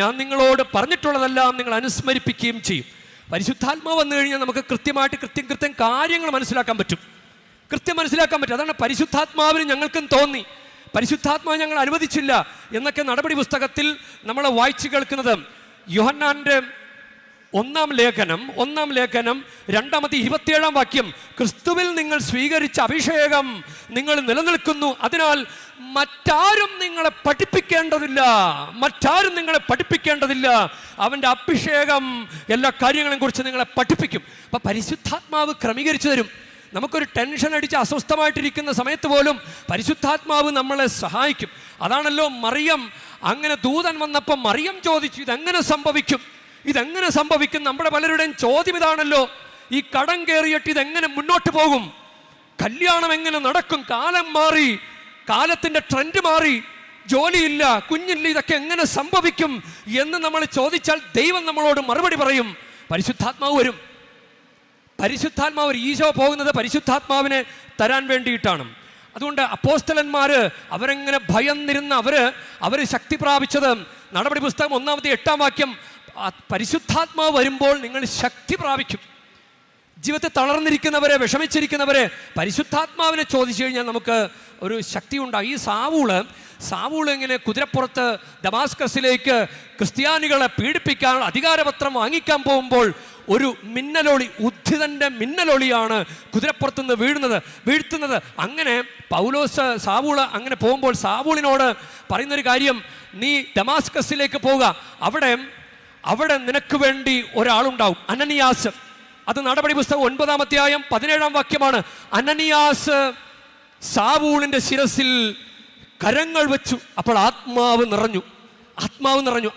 ഞാൻ നിങ്ങളോട് പറഞ്ഞിട്ടുള്ളതെല്ലാം നിങ്ങൾ അനുസ്മരിപ്പിക്കുകയും ചെയ്യും. പരിശുദ്ധാത്മാവ് വന്നു കഴിഞ്ഞാൽ നമുക്ക് കൃത്യമായിട്ട് കൃത്യം കാര്യങ്ങൾ മനസ്സിലാക്കാൻ പറ്റും. അതാണ് പരിശുദ്ധാത്മാവിന് ഞങ്ങൾക്കും തോന്നി, പരിശുദ്ധാത്മാവ് ഞങ്ങൾ അനുവദിച്ചില്ല എന്നൊക്കെ നടപടി പുസ്തകത്തിൽ നമ്മൾ വായിച്ചു കേൾക്കുന്നത്. യോഹന്നാൻ്റെ 1-ാം ലേഖനം 2-ാം അധ്യായം 27-ാം വാക്യം, ക്രിസ്തുവിൽ നിങ്ങൾ സ്വീകരിച്ച അഭിഷേകം നിങ്ങൾ നിലനിൽക്കുന്നു, അതിനാൽ മറ്റാരും നിങ്ങളെ പഠിപ്പിക്കേണ്ടതില്ല. അവൻ്റെ അഭിഷേകം എല്ലാ കാര്യങ്ങളെയും കുറിച്ച് നിങ്ങളെ പഠിപ്പിക്കും. അപ്പം പരിശുദ്ധാത്മാവ് ക്രമീകരിച്ചു തരും. നമുക്കൊരു ടെൻഷൻ അടിച്ച് അസ്വസ്ഥമായിട്ടിരിക്കുന്ന സമയത്ത് പോലും പരിശുദ്ധാത്മാവ് നമ്മളെ സഹായിക്കും. അതാണല്ലോ മറിയം, അങ്ങനെ ദൂതൻ വന്നപ്പോൾ മറിയം ചോദിച്ചു, ഇതെങ്ങനെ സംഭവിക്കും, ഇതെങ്ങനെ സംഭവിക്കും? നമ്മുടെ പലരുടെയും ചോദ്യം ഇതാണല്ലോ, ഈ കടം കയറിയിട്ട് ഇതെങ്ങനെ മുന്നോട്ട് പോകും, കല്യാണം എങ്ങനെ നടക്കും, കാലം മാറി, കാലത്തിന്റെ ട്രെൻഡ് മാറി, ജോലിയില്ല, കുഞ്ഞില്ല, ഇതൊക്കെ എങ്ങനെ സംഭവിക്കും എന്ന് നമ്മൾ ചോദിച്ചാൽ ദൈവം നമ്മളോട് മറുപടി പറയും, പരിശുദ്ധാത്മാവ് വരും. പരിശുദ്ധാത്മാവ്, ഈശോ പോകുന്നത് പരിശുദ്ധാത്മാവിനെ തരാൻ വേണ്ടിയിട്ടാണ്. അതുകൊണ്ട് അപ്പോസ്തലന്മാര് അവരെങ്ങനെ ഭയന്നിരുന്ന അവര് ശക്തി പ്രാപിച്ചത്, നടപടി പുസ്തകം 1-8 വാക്യം, പരിശുദ്ധാത്മാവ് വരുമ്പോൾ നിങ്ങൾ ശക്തി പ്രാപിക്കും. ജീവിതത്തിൽ തളർന്നിരിക്കുന്നവരെ, വിഷമിച്ചിരിക്കുന്നവരെ പരിശുദ്ധാത്മാവിനെ ചോദിച്ചു കഴിഞ്ഞാൽ നമുക്ക് ഒരു ശക്തി ഉണ്ടാകും. ഈ സാവൂള് ഇങ്ങനെ കുതിരപ്പുറത്ത് ദമാസ്കസിലേക്ക് ക്രിസ്ത്യാനികളെ പീഡിപ്പിക്കാൻ അധികാരപത്രം വാങ്ങിക്കാൻ പോകുമ്പോൾ ഒരു മിന്നലൊളി, ഉദ്ധിതന്റെ മിന്നലൊളിയാണ് കുതിരപ്പുറത്തുനിന്ന് വീഴ്ത്തുന്നത്. അങ്ങനെ സാവൂള് അങ്ങനെ പോകുമ്പോൾ സാവൂളിനോട് പറയുന്നൊരു കാര്യം, നീ ദമാസ്കസിലേക്ക് പോവുക, അവിടെ നിനക്ക് വേണ്ടി ഒരാളുണ്ടാവും, അനനിയാസ്. അത് നടപടി പുസ്തകം 9-17 വാക്യമാണ്. അനനിയാസ് സാവൂളിന്റെ ശിരസിൽ കരങ്ങൾ വെച്ചു, അപ്പോൾ ആത്മാവ് നിറഞ്ഞു.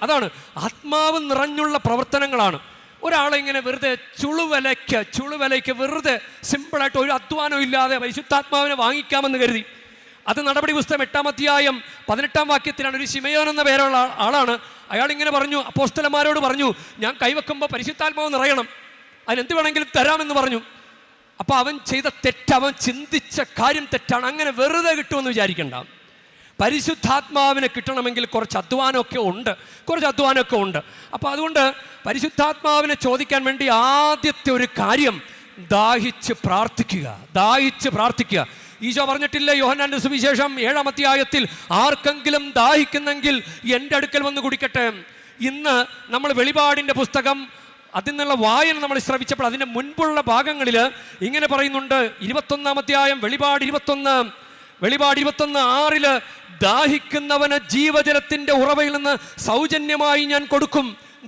അതാണ് ആത്മാവ് നിറഞ്ഞുള്ള പ്രവർത്തനങ്ങളാണ്. ഒരാളെ ഇങ്ങനെ വെറുതെ ചുളുവലയ്ക്ക് വെറുതെ സിമ്പിളായിട്ട് ഒരു അധ്വാനം ഇല്ലാതെ പരിശുദ്ധാത്മാവിനെ വാങ്ങിക്കാമെന്ന് കരുതി. അത് നടപടി പുസ്തകം 8-18 വാക്യത്തിലാണ്. ഒരു ശിമയോൻ എന്ന പേരുള്ള ആളാണ്. അയാൾ ഇങ്ങനെ പറഞ്ഞു, അപ്പോസ്തലന്മാരോട് പറഞ്ഞു, ഞാൻ കൈവെക്കുമ്പോൾ പരിശുദ്ധാത്മാവ് നിറയണം, അതിനെന്ത് വേണമെങ്കിലും തരാമെന്ന് പറഞ്ഞു. അപ്പോൾ അവൻ ചെയ്ത തെറ്റ്, അവൻ ചിന്തിച്ച കാര്യം തെറ്റാണ്. അങ്ങനെ വെറുതെ കിട്ടുമെന്ന് വിചാരിക്കണ്ട. പരിശുദ്ധാത്മാവിനെ കിട്ടണമെങ്കിൽ കുറച്ച് അധ്വാനമൊക്കെ ഉണ്ട്. അപ്പോൾ അതുകൊണ്ട് പരിശുദ്ധാത്മാവിനെ ചോദിക്കാൻ വേണ്ടി ആദ്യത്തെ ഒരു കാര്യം ദാഹിച്ച് പ്രാർത്ഥിക്കുക. ഈശോ പറഞ്ഞിട്ടില്ലേ യോഹന്നാന്റെ സുവിശേഷം 7-ാം അധ്യായത്തിൽ, ആർക്കെങ്കിലും ദാഹിക്കുന്നെങ്കിൽ എൻ്റെ അടുക്കൽ വന്ന് കുടിക്കട്ടെ. ഇന്ന് നമ്മൾ വെളിപാടിൻ്റെ പുസ്തകം അതിൽ നിന്നുള്ള വായന നമ്മൾ ശ്രവിച്ചപ്പോൾ അതിൻ്റെ മുൻപുള്ള ഭാഗങ്ങളിൽ ഇങ്ങനെ പറയുന്നുണ്ട്. 21-ാം അധ്യായം വെളിപാട് 21:6 ദാഹിക്കുന്നവന് ജീവജലത്തിന്റെ ഉറവയിൽ നിന്ന് സൗജന്യമായി ഞാൻ കൊടുക്കും.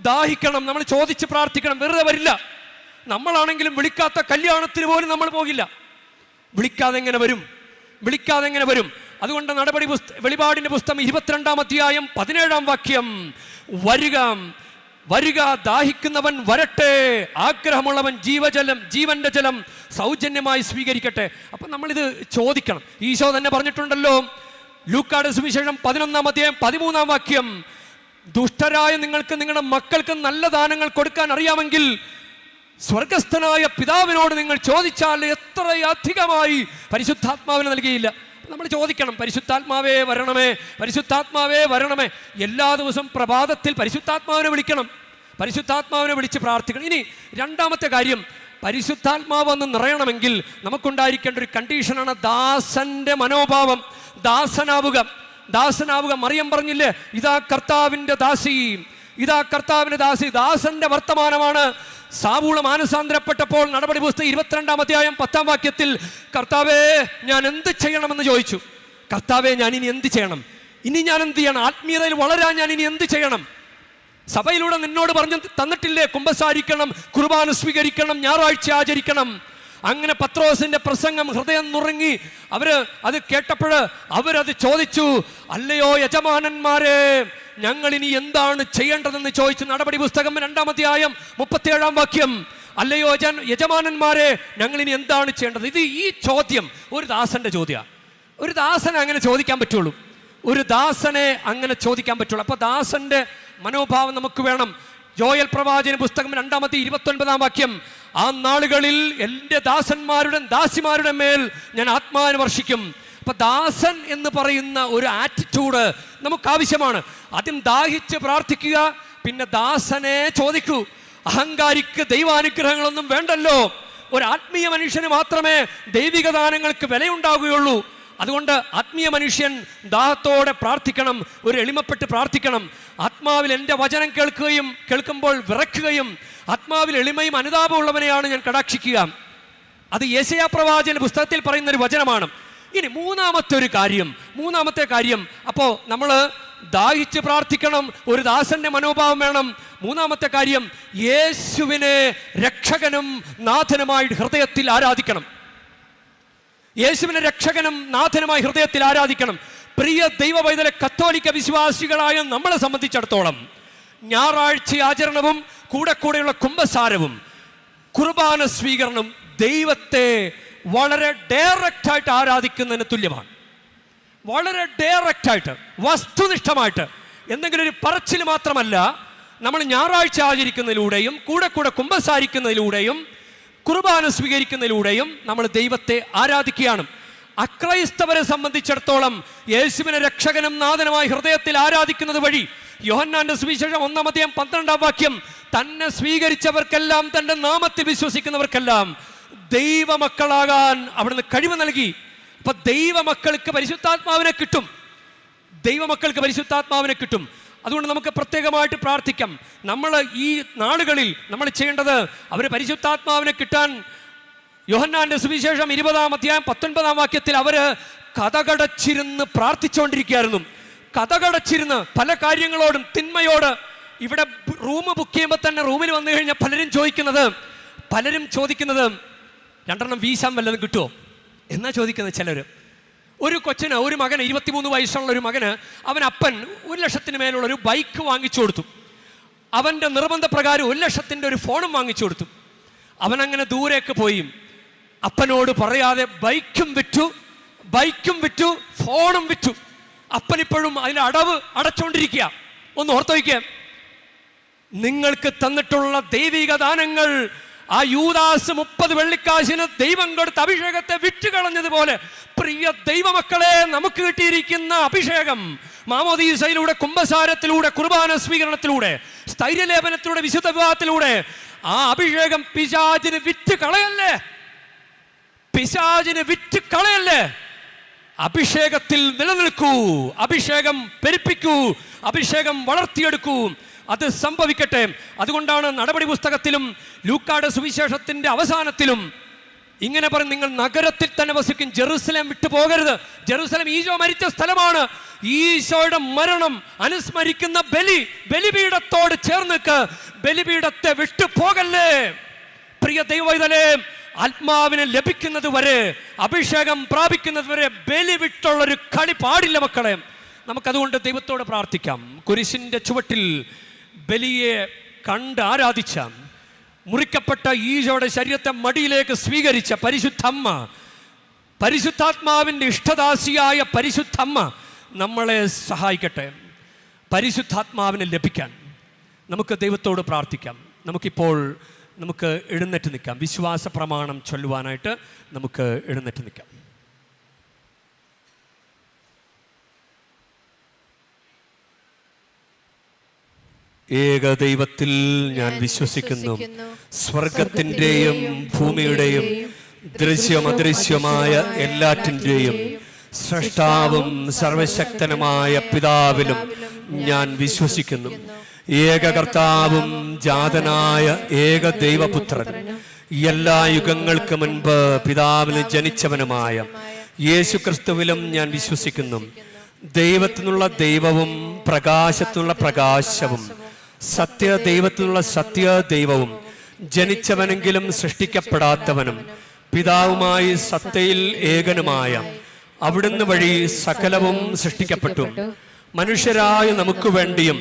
ദാഹിക്കണം, നമ്മൾ ചോദിച്ച് പ്രാർത്ഥിക്കണം, വെറുതെ വരില്ല. നമ്മളാണെങ്കിലും വിളിക്കാത്ത കല്യാണത്തിന് പോലും നമ്മൾ പോകില്ല. വിളിക്കാതെ എങ്ങനെ വരും? അതുകൊണ്ട് വെളിപാടിന്റെ പുസ്തകം 22-ാം അധ്യായം 17-ാം വാക്യം, വരിക ദാഹിക്കുന്നവൻ വരട്ടെ, ആഗ്രഹമുള്ളവൻ ജീവന്റെ ജലം സൗജന്യമായി സ്വീകരിക്കട്ടെ. അപ്പം നമ്മളിത് ചോദിക്കണം. ഈശോ തന്നെ പറഞ്ഞിട്ടുണ്ടല്ലോ, ലൂക്കായുടെ സുവിശേഷം 11-ാം അധ്യായം 13-ാം വാക്യം, ദുഷ്ടരായ നിങ്ങൾക്ക് നിങ്ങളുടെ മക്കൾക്ക് നല്ല ദാനങ്ങൾ കൊടുക്കാൻ അറിയാമെങ്കിൽ സ്വർഗസ്ഥനായ പിതാവിനോട് നിങ്ങൾ ചോദിച്ചാൽ എത്രയധികമായി പരിശുദ്ധാത്മാവിനെ നൽകിയില്ല. നമ്മൾ ചോദിക്കണം, പരിശുദ്ധാത്മാവേ വരണമേ. എല്ലാ ദിവസവും പ്രഭാതത്തിൽ പരിശുദ്ധാത്മാവിനെ വിളിച്ച് പ്രാർത്ഥിക്കണം. ഇനി രണ്ടാമത്തെ കാര്യം, പരിശുദ്ധാത്മാവ് ഒന്ന് നിറയണമെങ്കിൽ നമുക്കുണ്ടായിരിക്കേണ്ട ഒരു കണ്ടീഷനാണ് ദാസന്റെ മനോഭാവം. ദാസനാവുക. മറിയം പറഞ്ഞില്ലേ, ഇതാ കർത്താവിന്റെ ദാസി. ദാസന്റെ വർത്തമാനമാണ്. സാവൂള് മാനസാന്തരപ്പെട്ടപ്പോൾ നടപടി പുസ്തകം 22-ാം അധ്യായം 10-ാം വാക്യത്തിൽ, കർത്താവേ ഞാൻ എന്ത് ചെയ്യണമെന്ന് ചോദിച്ചു. കർത്താവേ ഞാൻ ഇനി എന്ത് ചെയ്യണം? ആത്മീയതയിൽ വളരാൻ ഞാൻ ഇനി എന്ത് ചെയ്യണം? സഭയിലൂടെ നിന്നോട് പറഞ്ഞു തന്നിട്ടില്ലേ, കുമ്പസാരിക്കണം, കുർബാന സ്വീകരിക്കണം, ഞായറാഴ്ച ആചരിക്കണം. അങ്ങനെ പത്രോസിന്റെ പ്രസംഗം ഹൃദയം നുറുങ്ങി അത് കേട്ടപ്പോൾ അവരത് ചോദിച്ചു, അല്ലയോ യജമാനന്മാരെ, ഞങ്ങൾ ഇനി എന്താണ് ചെയ്യേണ്ടതെന്ന് ചോദിച്ചു. നടപടി പുസ്തകം 2-ാം അധ്യായം 37-ാം വാക്യം, അല്ലയോ യജമാനന്മാരെ, ഞങ്ങൾ ഇനി എന്താണ് ചെയ്യേണ്ടത്? ഈ ചോദ്യം ഒരു ദാസന്റെ ചോദ്യമാണ്. ഒരു ദാസനെ അങ്ങനെ ചോദിക്കാൻ പറ്റുള്ളൂ. അപ്പൊ ദാസന്റെ മനോഭാവം നമുക്ക് വേണം. യോയൽ പ്രവാചന പുസ്തകം 2-ാം അധ്യായം 29-ാം വാക്യം, ആ നാളുകളിൽ എൻ്റെ ദാസിമാരുടെ മേൽ ഞാൻ ആത്മാവിനെ വർഷിക്കും. അപ്പൊ ദാസൻ എന്ന് പറയുന്ന ഒരു ആറ്റിറ്റ്യൂഡ് നമുക്ക് ആവശ്യമാണ്. ആദ്യം ദാഹിച്ച് പ്രാർത്ഥിക്കുക, പിന്നെ ദാസനെ ചോദിക്കൂ. അഹങ്കാരിക്ക് ദൈവാനുഗ്രഹങ്ങളൊന്നും വേണ്ടല്ലോ. ഒരു ആത്മീയ മനുഷ്യന് മാത്രമേ ദൈവിക ദാനങ്ങൾക്ക് വിലയുണ്ടാകുകയുള്ളൂ. അതുകൊണ്ട് ആത്മീയ മനുഷ്യൻ ദാഹത്തോടെ പ്രാർത്ഥിക്കണം, ഒരു എളിമപ്പെട്ട് പ്രാർത്ഥിക്കണം. ആത്മാവിൽ എൻ്റെ വചനം കേൾക്കുമ്പോൾ വിറയ്ക്കുകയും ആത്മാവിൽ എളിമയും അനുതാപമുള്ളവനെയാണ് ഞാൻ കടാക്ഷിക്കുക. അത് യെശയ്യാ പ്രവാചകന്റെ പുസ്തകത്തിൽ പറയുന്ന ഒരു വചനമാണ്. ഇനി മൂന്നാമത്തെ കാര്യം, അപ്പോൾ നമ്മൾ ദാഹിച്ച് പ്രാർത്ഥിക്കണം, ഒരു ദാസന്റെ മനോഭാവം വേണം. മൂന്നാമത്തെ കാര്യം, യേശുവിനെ രക്ഷകനും നാഥനുമായി ഹൃദയത്തിൽ ആരാധിക്കണം. പ്രിയ ദൈവവൈതല കത്തോലിക്ക വിശ്വാസികളായ നമ്മളെ സംബന്ധിച്ചിടത്തോളം ഞായറാഴ്ച ആചരണവും കൂടെയുള്ള കുംഭസാരവും കുർബാന സ്വീകരണം ദൈവത്തെ വളരെ ഡയറക്റ്റായിട്ട് ആരാധിക്കുന്നതിന് തുല്യമാണ്. വളരെ ഡയറക്റ്റായിട്ട്, വസ്തുനിഷ്ഠമായിട്ട്, എന്തെങ്കിലും ഒരു പറച്ചിൽ മാത്രമല്ല. നമ്മൾ ഞായറാഴ്ച ആചരിക്കുന്നതിലൂടെയും കൂടെ കുംഭസാരിക്കുന്നതിലൂടെയും കുർബാന സ്വീകരിക്കുന്നതിലൂടെയും നമ്മൾ ദൈവത്തെ ആരാധിക്കുകയാണ്. അക്രൈസ്തവരെ സംബന്ധിച്ചിടത്തോളം യേശുവിനെ രക്ഷകനും നാഥനുമായി ഹൃദയത്തിൽ ആരാധിക്കുന്നത് വഴി യോഹന്നാന്റെ സുവിശേഷം 1:12 തന്നെ സ്വീകരിച്ചവർക്കെല്ലാം, തൻ്റെ നാമത്തിൽ വിശ്വസിക്കുന്നവർക്കെല്ലാം ദൈവമക്കളാകാൻ അവിടുന്ന് കഴിവ് നൽകി. അപ്പൊ ദൈവമക്കൾക്ക് പരിശുദ്ധാത്മാവിനെ കിട്ടും. അതുകൊണ്ട് നമുക്ക് പ്രത്യേകമായിട്ട് പ്രാർത്ഥിക്കാം. നമ്മൾ ഈ നാളുകളിൽ നമ്മൾ ചെയ്യേണ്ടത്, അവർ പരിശുദ്ധാത്മാവിനെ കിട്ടാൻ യോഹന്നാന്റെ സുവിശേഷം 20:19 അവര് കതകടച്ചിരുന്ന് പ്രാർത്ഥിച്ചുകൊണ്ടിരിക്കുകയായിരുന്നു. കതകടച്ചിരുന്ന് പല കാര്യങ്ങളോടും, തിന്മയോട്. ഇവിടെ റൂം ബുക്ക് ചെയ്യുമ്പോൾ തന്നെ റൂമിൽ വന്നു കഴിഞ്ഞാൽ പലരും ചോദിക്കുന്നത് 2 വീശാൻ വല്ലതും കിട്ടുമോ എന്നാ ചോദിക്കുന്നത്. ചിലർ ഒരു മകന് 23 വയസ്സുള്ള ഒരു മകന് അപ്പൻ 1 ലക്ഷത്തിന് മേലുള്ള ഒരു ബൈക്ക് വാങ്ങിച്ചു കൊടുത്തു. അവൻ്റെ നിർബന്ധപ്രകാരം 1 ലക്ഷത്തിൻ്റെ ഒരു ഫോണും വാങ്ങിച്ചു കൊടുത്തു. അവനങ്ങനെ ദൂരേക്ക് പോയി. അപ്പനോട് പറയാതെ ബൈക്കും വിറ്റു ഫോണും വിറ്റു. അപ്പനിപ്പോഴും അതിൻ്റെ അടവ് അടച്ചുകൊണ്ടിരിക്കുക. ഒന്ന് ഓർത്ത് വയ്ക്കുക, നിങ്ങൾക്ക് തന്നിട്ടുള്ള ദൈവിക ദാനങ്ങൾ ആ യൂദാസ് 30 വെള്ളിക്കാശിന് ദൈവം കൊടുത്ത അഭിഷേകത്തെ വിറ്റുകളഞ്ഞതുപോലെ പ്രിയ ദൈവമക്കളെ, നമുക്ക് കിട്ടിയിരിക്കുന്ന അഭിഷേകം മാമോദീസയിലൂടെ, കുംഭസാരത്തിലൂടെ, കുർബാന സ്വീകരണത്തിലൂടെ, സ്ഥൈര്യലേപനത്തിലൂടെ, വിശുദ്ധ വിവാഹത്തിലൂടെ ആ അഭിഷേകം പിശാചിന് വിറ്റ് കളയല്ലേ. അഭിഷേകത്തിൽ നിലനിൽക്കൂ, അഭിഷേകം പെരുപ്പിക്കൂ, അഭിഷേകം വളർത്തിയെടുക്കൂ. അത് സംഭവിക്കട്ടെ. അതുകൊണ്ടാണ് നടപടി പുസ്തകത്തിലും ലൂക്കായുടെ സുവിശേഷത്തിന്റെ അവസാനത്തിലും ഇങ്ങനെ പറയും, നിങ്ങൾ നഗരത്തിൽ തന്നെ വസിക്കും, ജെറുസലേം വിട്ടു പോകരുത്. ജെറുസലേം ഈശോ മരിച്ച സ്ഥലമാണ്. ഈശോയുടെ മരണം അനുസ്മരിക്കുന്ന ബലിപീഠത്തോട് ചേർന്ന് ബലിപീഠത്തെ വിട്ടു പോകല്ലേ. പ്രിയ ദൈവവൈതലേ, ആത്മാവിനെ ലഭിക്കുന്നത് വരെ, അഭിഷേകം പ്രാപിക്കുന്നത് വരെ ബലി വിട്ടുള്ളൊരു കളി പാടില്ല മക്കളെ. നമുക്കതുകൊണ്ട് ദൈവത്തോട് പ്രാർത്ഥിക്കാം. കുരിശിന്റെ ചുവട്ടിൽ ബലിയെ കണ്ട് ആരാധിച്ച, മുറിക്കപ്പെട്ട ഈശോയുടെ ശരീരത്തെ മടിയിലേക്ക് സ്വീകരിച്ച പരിശുദ്ധാത്മാവിൻ്റെ ഇഷ്ടദാസിയായ പരിശുദ്ധമ്മ നമ്മളെ സഹായിക്കട്ടെ. പരിശുദ്ധാത്മാവിനെ ലഭിക്കാൻ നമുക്ക് ദൈവത്തോട് പ്രാർത്ഥിക്കാം. നമുക്ക് എഴുന്നേറ്റ് നിൽക്കാം. വിശ്വാസ പ്രമാണം ചൊല്ലുവാനായിട്ട് നമുക്ക് എഴുന്നേറ്റ് നിൽക്കാം. ഏകദൈവത്തിൽ ഞാൻ വിശ്വസിക്കുന്നു. സ്വർഗത്തിൻ്റെയും ഭൂമിയുടെയും ദൃശ്യമദൃശ്യമായ എല്ലാറ്റിൻ്റെയും സൃഷ്ടാവും സർവശക്തനുമായ പിതാവിലും ഞാൻ വിശ്വസിക്കുന്നു. ഏകകർത്താവും ജാതനായ ഏകദൈവപുത്രൻ, എല്ലാ യുഗങ്ങൾക്ക് മുൻപ് പിതാവിന് ജനിച്ചവനുമായ യേശുക്രിസ്തുവിലും ഞാൻ വിശ്വസിക്കുന്നു. ദൈവത്തിനുള്ള ദൈവവും പ്രകാശത്തിനുള്ള പ്രകാശവും സത്യദൈവത്തിനുള്ള സത്യദൈവവും ജനിച്ചവനെങ്കിലും സൃഷ്ടിക്കപ്പെടാത്തവനും പിതാവുമായി സത്തയിൽ ഏകനുമായ അവിടുന്ന് വഴി സകലവും സൃഷ്ടിക്കപ്പെട്ടു. മനുഷ്യരായ നമുക്ക് വേണ്ടിയും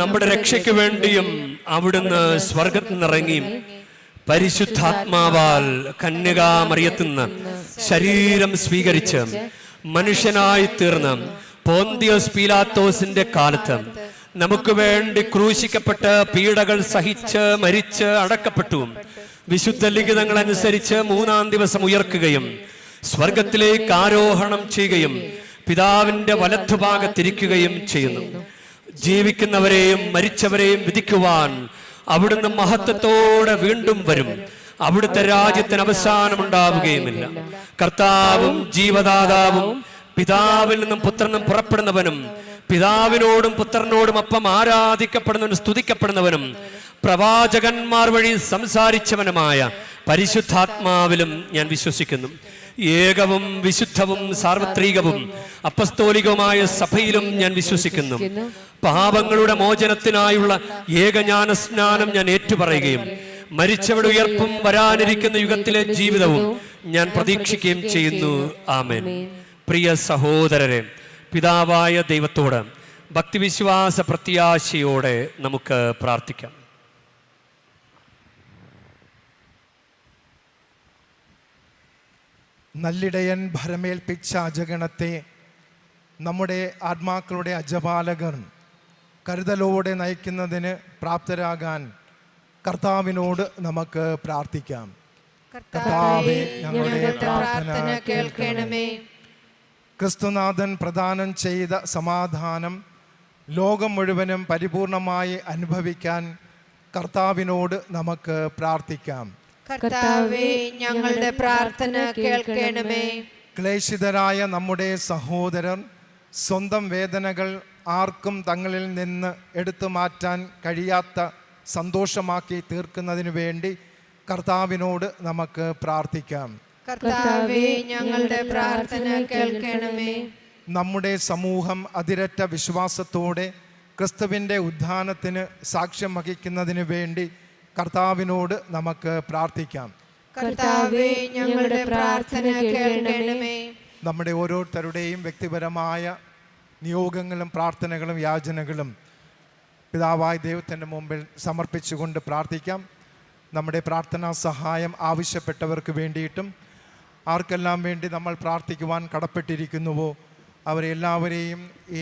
നമ്മുടെ രക്ഷയ്ക്ക് വേണ്ടിയും അവിടുന്ന് സ്വർഗത്തിൽ നിന്നിറങ്ങി പരിശുദ്ധാത്മാവാൽ കന്യകാമറിയത്തുനിന്ന് ശരീരം സ്വീകരിച്ച് മനുഷ്യനായി തീർന്ന് പോന്തിയോസ് പീലാത്തോസിന്റെ കാലത്ത് നമുക്ക് വേണ്ടി ക്രൂശിക്കപ്പെട്ട് പീഡകൾ സഹിച്ച് മരിച്ച് അടക്കപ്പെട്ടു. വിശുദ്ധ ലിഖിതങ്ങൾ അനുസരിച്ച് 3-ാം ദിവസം ഉയർക്കുകയും സ്വർഗത്തിലേക്ക് ആരോഹണം ചെയ്യുകയും പിതാവിന്റെ വലത്തുഭാഗത്തിരിക്കുകയും ചെയ്യുന്നു. ജീവിക്കുന്നവരെയും മരിച്ചവരെയും വിധിക്കുവാൻ അവിടുന്ന് മഹത്വത്തോടെ വീണ്ടും വരും. അവിടുത്തെ രാജ്യത്തിന് അവസാനമുണ്ടാവുകയുമില്ല. കർത്താവും ജീവദാതാവും പിതാവിൽ നിന്നും പുത്രനും പുറപ്പെടുന്നവനും പിതാവിനോടും പുത്രനോടും ഒപ്പം ആരാധിക്കപ്പെടുന്നവനും സ്തുതിക്കപ്പെടുന്നവനും പ്രവാചകന്മാർ വഴി സംസാരിച്ചവനുമായ പരിശുദ്ധാത്മാവിലും ഞാൻ വിശ്വസിക്കുന്നു. ഏകവും വിശുദ്ധവും സാർവത്രികവും അപ്പസ്തോലികവുമായ സഭയിലും ഞാൻ വിശ്വസിക്കുന്നു. പാപങ്ങളുടെ മോചനത്തിനായുള്ള ഏകജ്ഞാന സ്നാനം ഞാൻ ഏറ്റുപറയുകയും മരിച്ചവരുടെ ഉയർപ്പും വരാനിരിക്കുന്ന യുഗത്തിലെ ജീവിതവും ഞാൻ പ്രതീക്ഷിക്കുകയും ചെയ്യുന്നു. ആമേൻ. പ്രിയ സഹോദരരെ, പിതാവായ ദൈവത്തോട് ഭക്തിവിശ്വാസ പ്രത്യാശയോടെ നമുക്ക് പ്രാർത്ഥിക്കാം. നല്ലിടയൻ ഭരമേൽപ്പിച്ച അജഗണത്തെ നമ്മുടെ ആത്മാക്കളുടെ അജപാലകർ കരുതലോടെ നയിക്കുന്നതിന് പ്രാപ്തരാകാൻ കർത്താവിനോട് നമുക്ക് പ്രാർത്ഥിക്കാം. കർത്താവേ, ഞങ്ങളുടെ പ്രാർത്ഥന കേൾക്കണമേ. ക്രിസ്തുനാഥൻ പ്രദാനം ചെയ്ത സമാധാനം ലോകം മുഴുവനും പരിപൂർണമായി അനുഭവിക്കാൻ കർത്താവിനോട് നമുക്ക് പ്രാർത്ഥിക്കാം. കർത്താവേ, ഞങ്ങളുടെ പ്രാർത്ഥന കേൾക്കണമേ. ക്ലേശിതരായ നമ്മുടെ സഹോദരർ സ്വന്തം വേദനകൾ ആർക്കും തങ്ങളിൽ നിന്ന് എടുത്തു മാറ്റാൻ കഴിയാത്ത സന്തോഷമാക്കി തീർക്കുന്നതിനു വേണ്ടി കർത്താവിനോട് നമുക്ക് പ്രാർത്ഥിക്കാം. കർത്താവേ, ഞങ്ങളുടെ പ്രാർത്ഥന കേൾക്കണമേ. നമ്മുടെ സമൂഹം അതിരറ്റ വിശ്വാസത്തോടെ ക്രിസ്തുവിൻ്റെ ഉത്ഥാനത്തിന് സാക്ഷ്യം വഹിക്കുന്നതിന് വേണ്ടി കർത്താവിനോട് നമുക്ക് പ്രാർത്ഥിക്കാം. കർത്താവേ, ഞങ്ങളുടെ പ്രാർത്ഥന കേൾക്കണമേ. നമ്മുടെ ഓരോരുത്തരുടെയും വ്യക്തിപരമായ നിയോഗങ്ങളും പ്രാർത്ഥനകളും യാചനകളും പിതാവായ ദൈവത്തിൻ്റെ മുമ്പിൽ സമർപ്പിച്ചുകൊണ്ട് പ്രാർത്ഥിക്കാം. നമ്മുടെ പ്രാർത്ഥനാ സഹായം ആവശ്യപ്പെട്ടവർക്ക് വേണ്ടിയിട്ടും ആർക്കെല്ലാം വേണ്ടി നമ്മൾ പ്രാർത്ഥിക്കുവാൻ കടപ്പെട്ടിരിക്കുന്നുവോ അവരെല്ലാവരെയും ഈ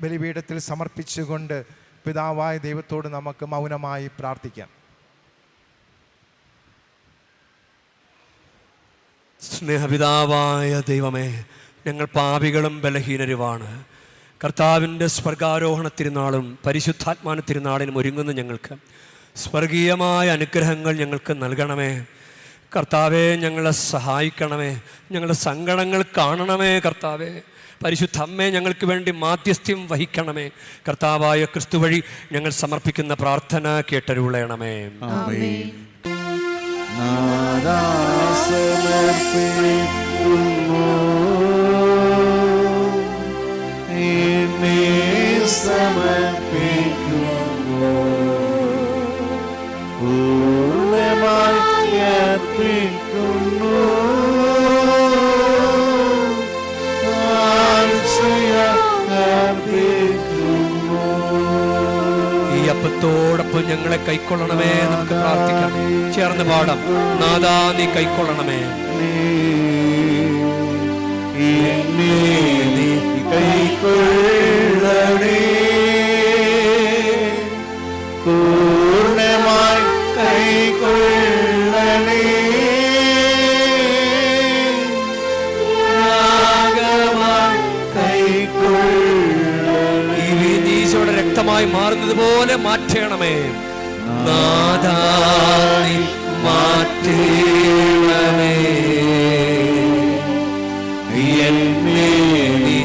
ബലിപീഠത്തിൽ സമർപ്പിച്ചുകൊണ്ട് പിതാവായ ദൈവത്തോട് നമുക്ക് മൗനമായി പ്രാർത്ഥിക്കാം. സ്നേഹപിതാവായ ദൈവമേ, ഞങ്ങൾ പാപികളും ബലഹീനരുമാണ്. കർത്താവിൻ്റെ സ്വർഗാരോഹണ തിരുനാളും പരിശുദ്ധാത്മാന തിരുനാളിനും ഒരുങ്ങുന്ന ഞങ്ങൾക്ക് സ്വർഗീയമായ അനുഗ്രഹങ്ങൾ ഞങ്ങൾക്ക് നൽകണമേ. കർത്താവെ, ഞങ്ങളെ സഹായിക്കണമേ. ഞങ്ങളുടെ സങ്കടങ്ങൾ കാണണമേ. കർത്താവെ, പരിശുദ്ധ അമ്മേ, ഞങ്ങൾക്ക് വേണ്ടി മാധ്യസ്ഥ്യം വഹിക്കണമേ. കർത്താവായ ക്രിസ്തു വഴി ഞങ്ങൾ സമർപ്പിക്കുന്ന പ്രാർത്ഥന കേട്ടരുളയണമേ. ഈ അപ്പത്തോടൊപ്പം ഞങ്ങളെ കൈക്കൊള്ളണമേ. നമുക്ക് പ്രാർത്ഥിക്കാം. ചേർന്ന് പാടാം. നാഥാ, നീ കൈക്കൊള്ളണമേ. നീ കൈക്കൊള്ളണേ, പൂർണ്ണമായി കൈക്കൊള്ളണേ. ഈശോയുടെ രക്തമായി മാറുന്നത് പോലെ മാറ്റണമേ. നാഥാ, നീ മാറ്റണമേ. എന്നെ നീ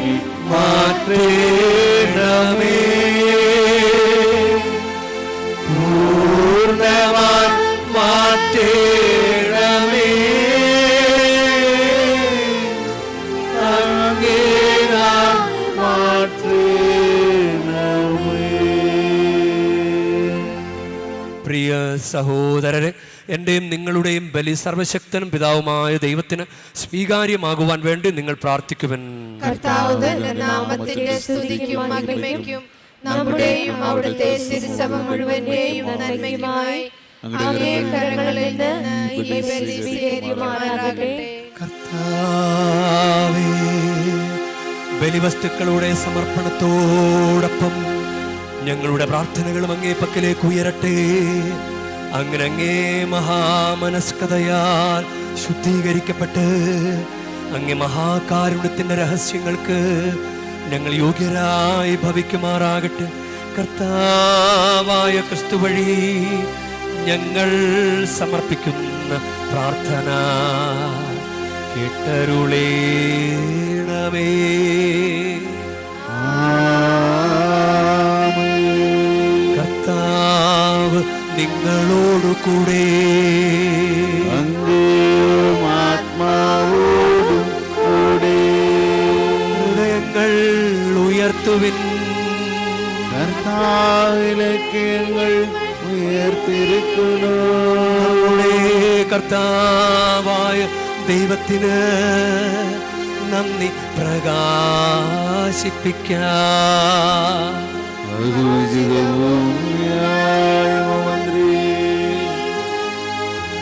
മാറ്റണമേ. പൂർണ്ണമായി മാറ്റണമേ. അങ്ങേരാൽ മാറ്റണമേ. പ്രിയ സഹോദരരെ, എൻ്റെയും നിങ്ങളുടെയും ബലി സർവശക്തനും പിതാവുമായ ദൈവത്തിന് സ്വീകാര്യമാകുവാൻ വേണ്ടി നിങ്ങൾ പ്രാർത്ഥിക്കുവൻ. കർത്താവ് തന്റെ നാമത്തിന്റെ സ്തുതിക്കും മഹിമയ്ക്കും നമ്മുടെയും അവിടുത്തെ തിരുസഭ മുഴുവന്റെയും നന്മയ്ക്കുമായി അങ്ങേ കരങ്ങളിൽ നിന്ന് ഈ ബലി സ്വീകരിക്കുമാറാകട്ടെ. കർത്താവേ, ബലിവസ്തുക്കളുടെ സമർപ്പണത്തോടൊപ്പം ഞങ്ങളുടെ പ്രാർത്ഥനകളും അങ്ങേ പക്കലേക്ക് ഉയരട്ടെ. അങ്ങനെ അങ്ങേ മഹാമനസ്കതയാൽ ശുദ്ധീകരിക്കപ്പെട്ട് അങ്ങേ മഹാകാരുണ്യത്തിൻ്റെ രഹസ്യങ്ങൾക്ക് ഞങ്ങൾ യോഗ്യരായി ഭവിക്കുമാറാകട്ടെ. കർത്താവായ ക്രിസ്തു വഴി ഞങ്ങൾ സമർപ്പിക്കുന്ന പ്രാർത്ഥന കേട്ടരുളേണമേ. കർത്താവ് നിങ്ങളോടു കൂടെ, ആത്മാവോടും കൂടെ. ഹൃദയങ്ങൾ ഉയർത്തുവിൻ. കർത്താവിലേക്ക് ഞങ്ങൾ ഉയർത്തിരിക്കുന്നു. നമ്മുടെ കർത്താവായ ദൈവത്തിന് നന്ദി പ്രകാശിപ്പിക്കാം. പ്രകാശിപ്പിക്കാം.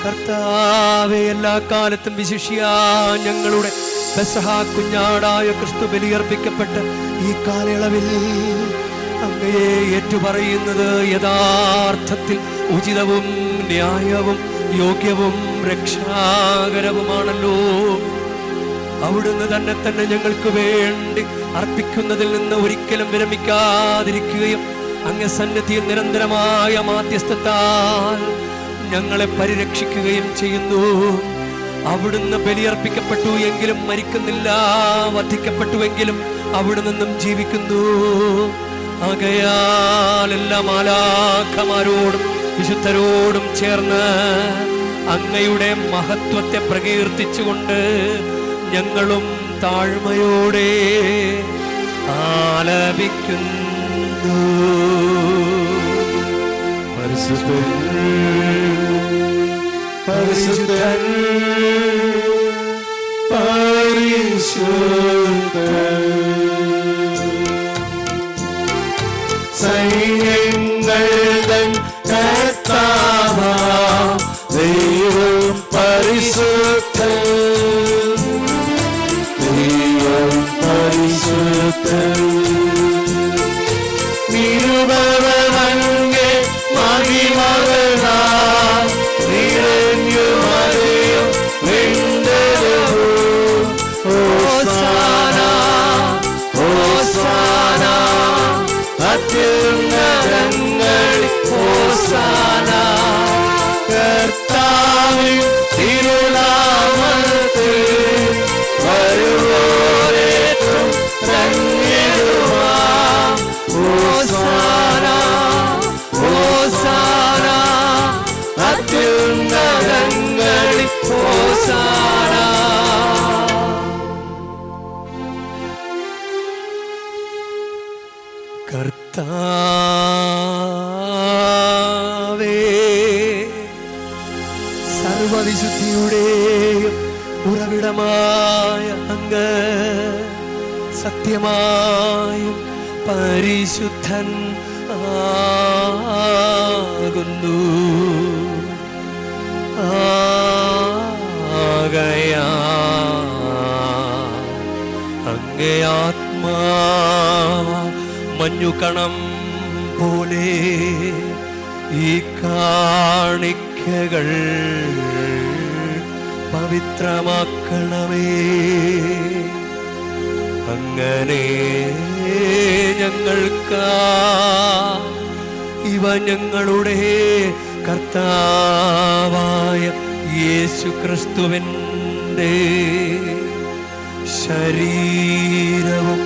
കർത്താവേ, എല്ലാ കാലത്തും വിശിഷ്യ ഞങ്ങളുടെ പെസഹ കുഞ്ഞാടായ ക്രിസ്തു ബലിയർപ്പിക്കപ്പെട്ട ഈ കാലയളവിൽ അങ്ങയെ ഏറ്റുപറയുന്നത് യഥാർത്ഥത്തിൽ ഉചിതവും ന്യായവും യോഗ്യവും രക്ഷാകരവുമാണല്ലോ. അവിടുന്ന് തന്നെ ഞങ്ങൾക്ക് വേണ്ടി അർപ്പിക്കുന്നതിൽ നിന്ന് ഒരിക്കലും വിരമിക്കാതിരിക്കുകയും അങ്ങ് സന്നിധിയിൽ നിരന്തരമായ മാധ്യസ്ഥത്താൽ ഞങ്ങളെ പരിരക്ഷിക്കുകയും ചെയ്യുന്നു. അവിടുന്ന് ബലിയർപ്പിക്കപ്പെട്ടു എങ്കിലും മരിക്കുന്നില്ല, വധിക്കപ്പെട്ടുവെങ്കിലും അവിടെ നിന്നും ജീവിക്കുന്നു. ആകയാൽ എല്ലാ മാലാഖമാരോടും വിശുദ്ധരോടും ചേർന്ന് അങ്ങയുടെ മഹത്വത്തെ പ്രകീർത്തിച്ചുകൊണ്ട് ഞങ്ങളും താഴ്മയോടെ ആലപിക്കുന്നു. പരിശുദ്ധൻ പരിശുദ്ധൻ പരിശുദ്ധൻ സൈന്യങ്ങൾ തൻ കർത്താവാം ദൈവം പരിശുദ്ധൻ, ദൈവം പരിശുദ്ധൻ. നിരുപമങ്ങേ മഹിമകളാൽ നിറഞ്ഞു മറിയും വെണ്ടവും. ഹോസാന ഹോസാന അത്യുന്നതങ്ങളിൽ ഹോസാന. കർത്താവിൻ തിരുനാമത്തിൽ വരുവോരേറ്റം ധന്യരുമാം. ഹോസാന ഹോസാന അത്യുന്നതങ്ങളിൽ ഹോസാന. കർത്താവേ, സർവവിശുദ്ധിയുടെയും ഉറവിടമായ അങ്ങ് സത്യമായും പരിശുദ്ധൻ ആകുന്നു. അങ്ങേ ആത്മാവ് മഞ്ഞുകണം പോലെ ഈ കാണിക്കകൾ പവിത്രമാക്കണമേ. അങ്ങനെ ഞങ്ങൾക്ക് ഇവ ഞങ്ങളുടെ കർത്താവായ യേശുക്രിസ്തുവിൻ്റെ ശരീരവും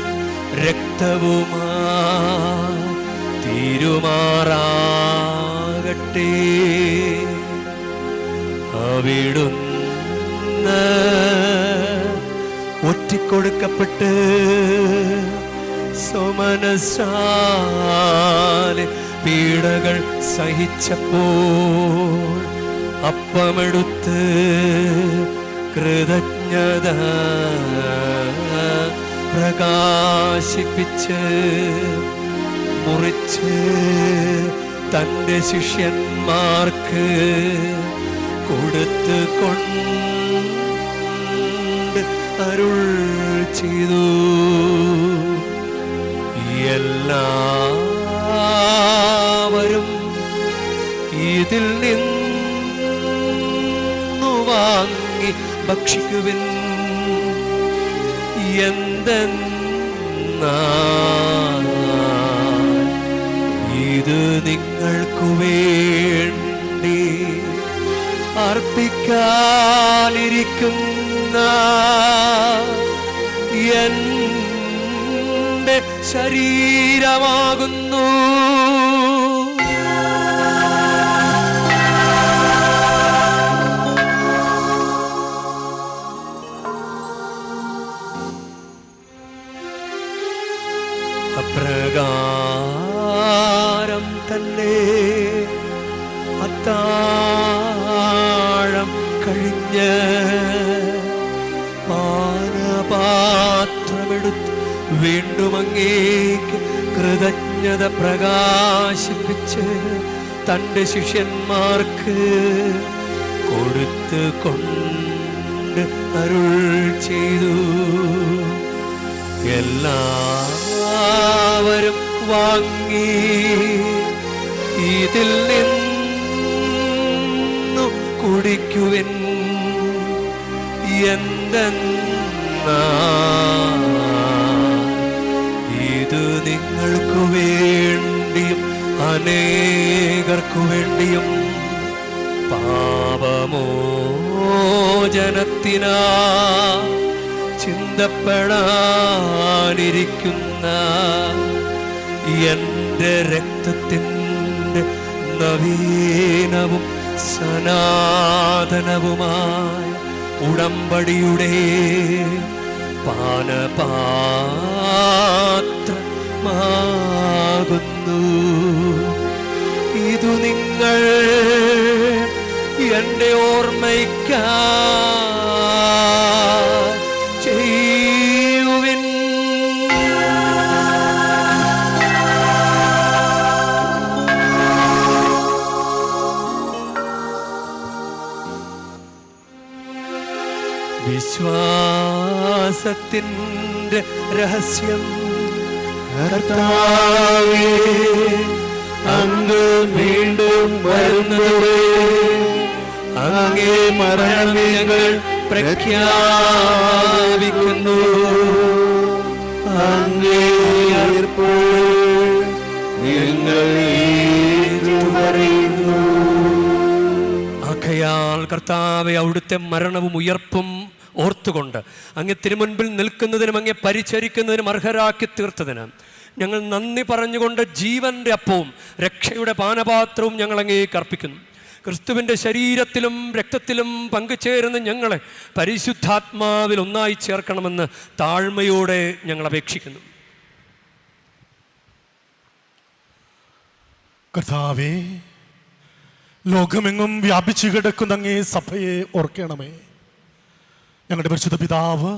രക്തവുമാ തീരുമാറാകട്ടെ. അവിടുന്ന് ഒറ്റിക്കൊടുക്കപ്പെട്ട് സോമനസാലെ പീഡകൾ സഹിച്ചപ്പോൾ അപ്പമെടുത്ത് കൃതജ്ഞത പ്രകാശിപ്പിച്ച് മുറിച്ച് തൻ്റെ ശിഷ്യന്മാർക്ക് കൊടുത്തുകൊണ്ട് അരുൾ ചെയ്തു. എല്ലാവരും ഇതിൽ നിന്നു വാങ്ങി ഭക്ഷിക്കുവിൻ. എന്തെന്നാൽ ഇത് നിങ്ങൾക്കു വേണ്ടി അർപ്പിക്കാനിരിക്കുന്ന എൻ്റെ ശരീരമാകുന്നു. അപ്രകാരം തന്നെ അത്താഴം കഴിഞ്ഞ് പാനപാത്രമെടുത്ത് വീണ്ടും അങ്ങേക്ക് കൃതജ്ഞത പ്രകാശിപ്പിച്ച് തൻ്റെ ശിഷ്യന്മാർക്ക് കൊടുത്തു കൊണ്ട് അരുൾ ചെയ്തു, എല്ലാവരും വാങ്ങി ഇതിൽ നിന്നു കുടിക്കുവിൻ, എന്തെന്നാൽ ഇത് നിങ്ങൾക്കു വേണ്ടിയും അനേകർക്കു വേണ്ടിയും പാപമോചനത്തിനാ ചിന്തപ്പെടാനിരിക്കുന്ന എൻ്റെ രക്തത്തിൻ്റെ നവീനവും സനാതനവുമായ ഉടമ്പടിയുടെ പാനപാത്രമാകുന്നു. ഇതു നിങ്ങൾ എൻ്റെ ഓർമ്മയ്ക്കായി ചെയ്യുവിൻ. വിശ്വാസത്തിൻ്റെ രഹസ്യം കർത്താവേ, അങ്ങ് വീണ്ടും വരുന്നത് അങ്ങേ മരണം ഞങ്ങൾ പ്രഖ്യാപിക്കുന്നു, അങ്ങേ ഉയർപ്പ് ഞങ്ങൾ ഏറ്റുപറയുന്നു. ആകയാൽ കർത്താവേ, അവിടുത്തെ മരണവും ഉയർപ്പും ഓർത്തുകൊണ്ട് അങ്ങേ തിരുമുൻപിൽ നിൽക്കുന്നതിനും അങ്ങേ പരിചരിക്കുന്നതിനും അർഹരാക്കി തീർത്തതിന് ഞങ്ങൾ നന്ദി പറഞ്ഞുകൊണ്ട് ജീവന്റെ അപ്പവും രക്ഷയുടെ പാനപാത്രവും ഞങ്ങൾ അങ്ങേക്ക് അർപ്പിക്കുന്നു. ക്രിസ്തുവിൻ്റെ ശരീരത്തിലും രക്തത്തിലും പങ്കുചേരുന്ന ഞങ്ങളെ പരിശുദ്ധാത്മാവിൽ ഒന്നായി ചേർക്കണമെന്ന് താഴ്മയോടെ ഞങ്ങൾ അപേക്ഷിക്കുന്നു. കർത്താവേ, ലോകമെങ്ങും വ്യാപിച്ചു കിടക്കുന്ന അങ്ങേ സഭയെ ഓർക്കണമേ. ഞങ്ങളുടെ പരിശുദ്ധ പിതാവ്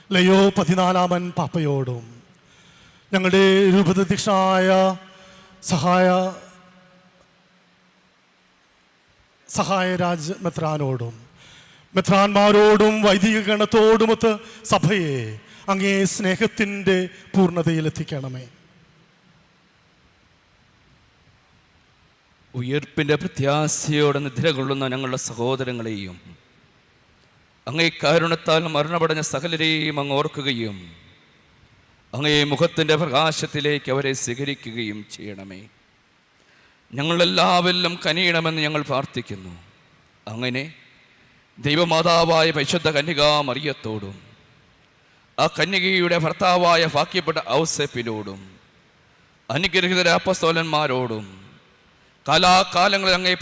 ലയോ 14 പാപ്പയോടും ഞങ്ങളുടെ രൂപതധ്യക്ഷനായ സഹായരാജ് മെത്രാനോടും മെത്രാന്മാരോടും വൈദിക ഗണത്തോടുമൊത്ത് സഭയെ അങ്ങേ സ്നേഹത്തിൻ്റെ പൂർണ്ണതയിലെത്തിക്കണമേ. ഉയർപ്പിൻ്റെ പ്രത്യാശയോടെ നിദ്ര കൊള്ളുന്ന ഞങ്ങളുടെ സഹോദരങ്ങളെയും അങ്ങേ കാരുണ്യത്താൽ മരണമടഞ്ഞ സകലരെയും അങ്ങ് ഓർക്കുകയും അങ്ങേ മുഖത്തിൻ്റെ പ്രകാശത്തിലേക്ക് അവരെ സ്വീകരിക്കുകയും ചെയ്യണമേ. ഞങ്ങളെല്ലാവരിലും കനിയണമെന്ന് ഞങ്ങൾ പ്രാർത്ഥിക്കുന്നു. അങ്ങനെ ദൈവമാതാവായ പരിശുദ്ധ കന്യകാ മറിയത്തോടും ആ കന്യകയുടെ ഭർത്താവായ ഭാഗ്യപ്പെട്ട ഔസേപ്പിനോടും അനുഗ്രഹീതരായ അപ്പോസ്തലന്മാരോടും കാലാകാലങ്ങളിൽ അങ്ങേ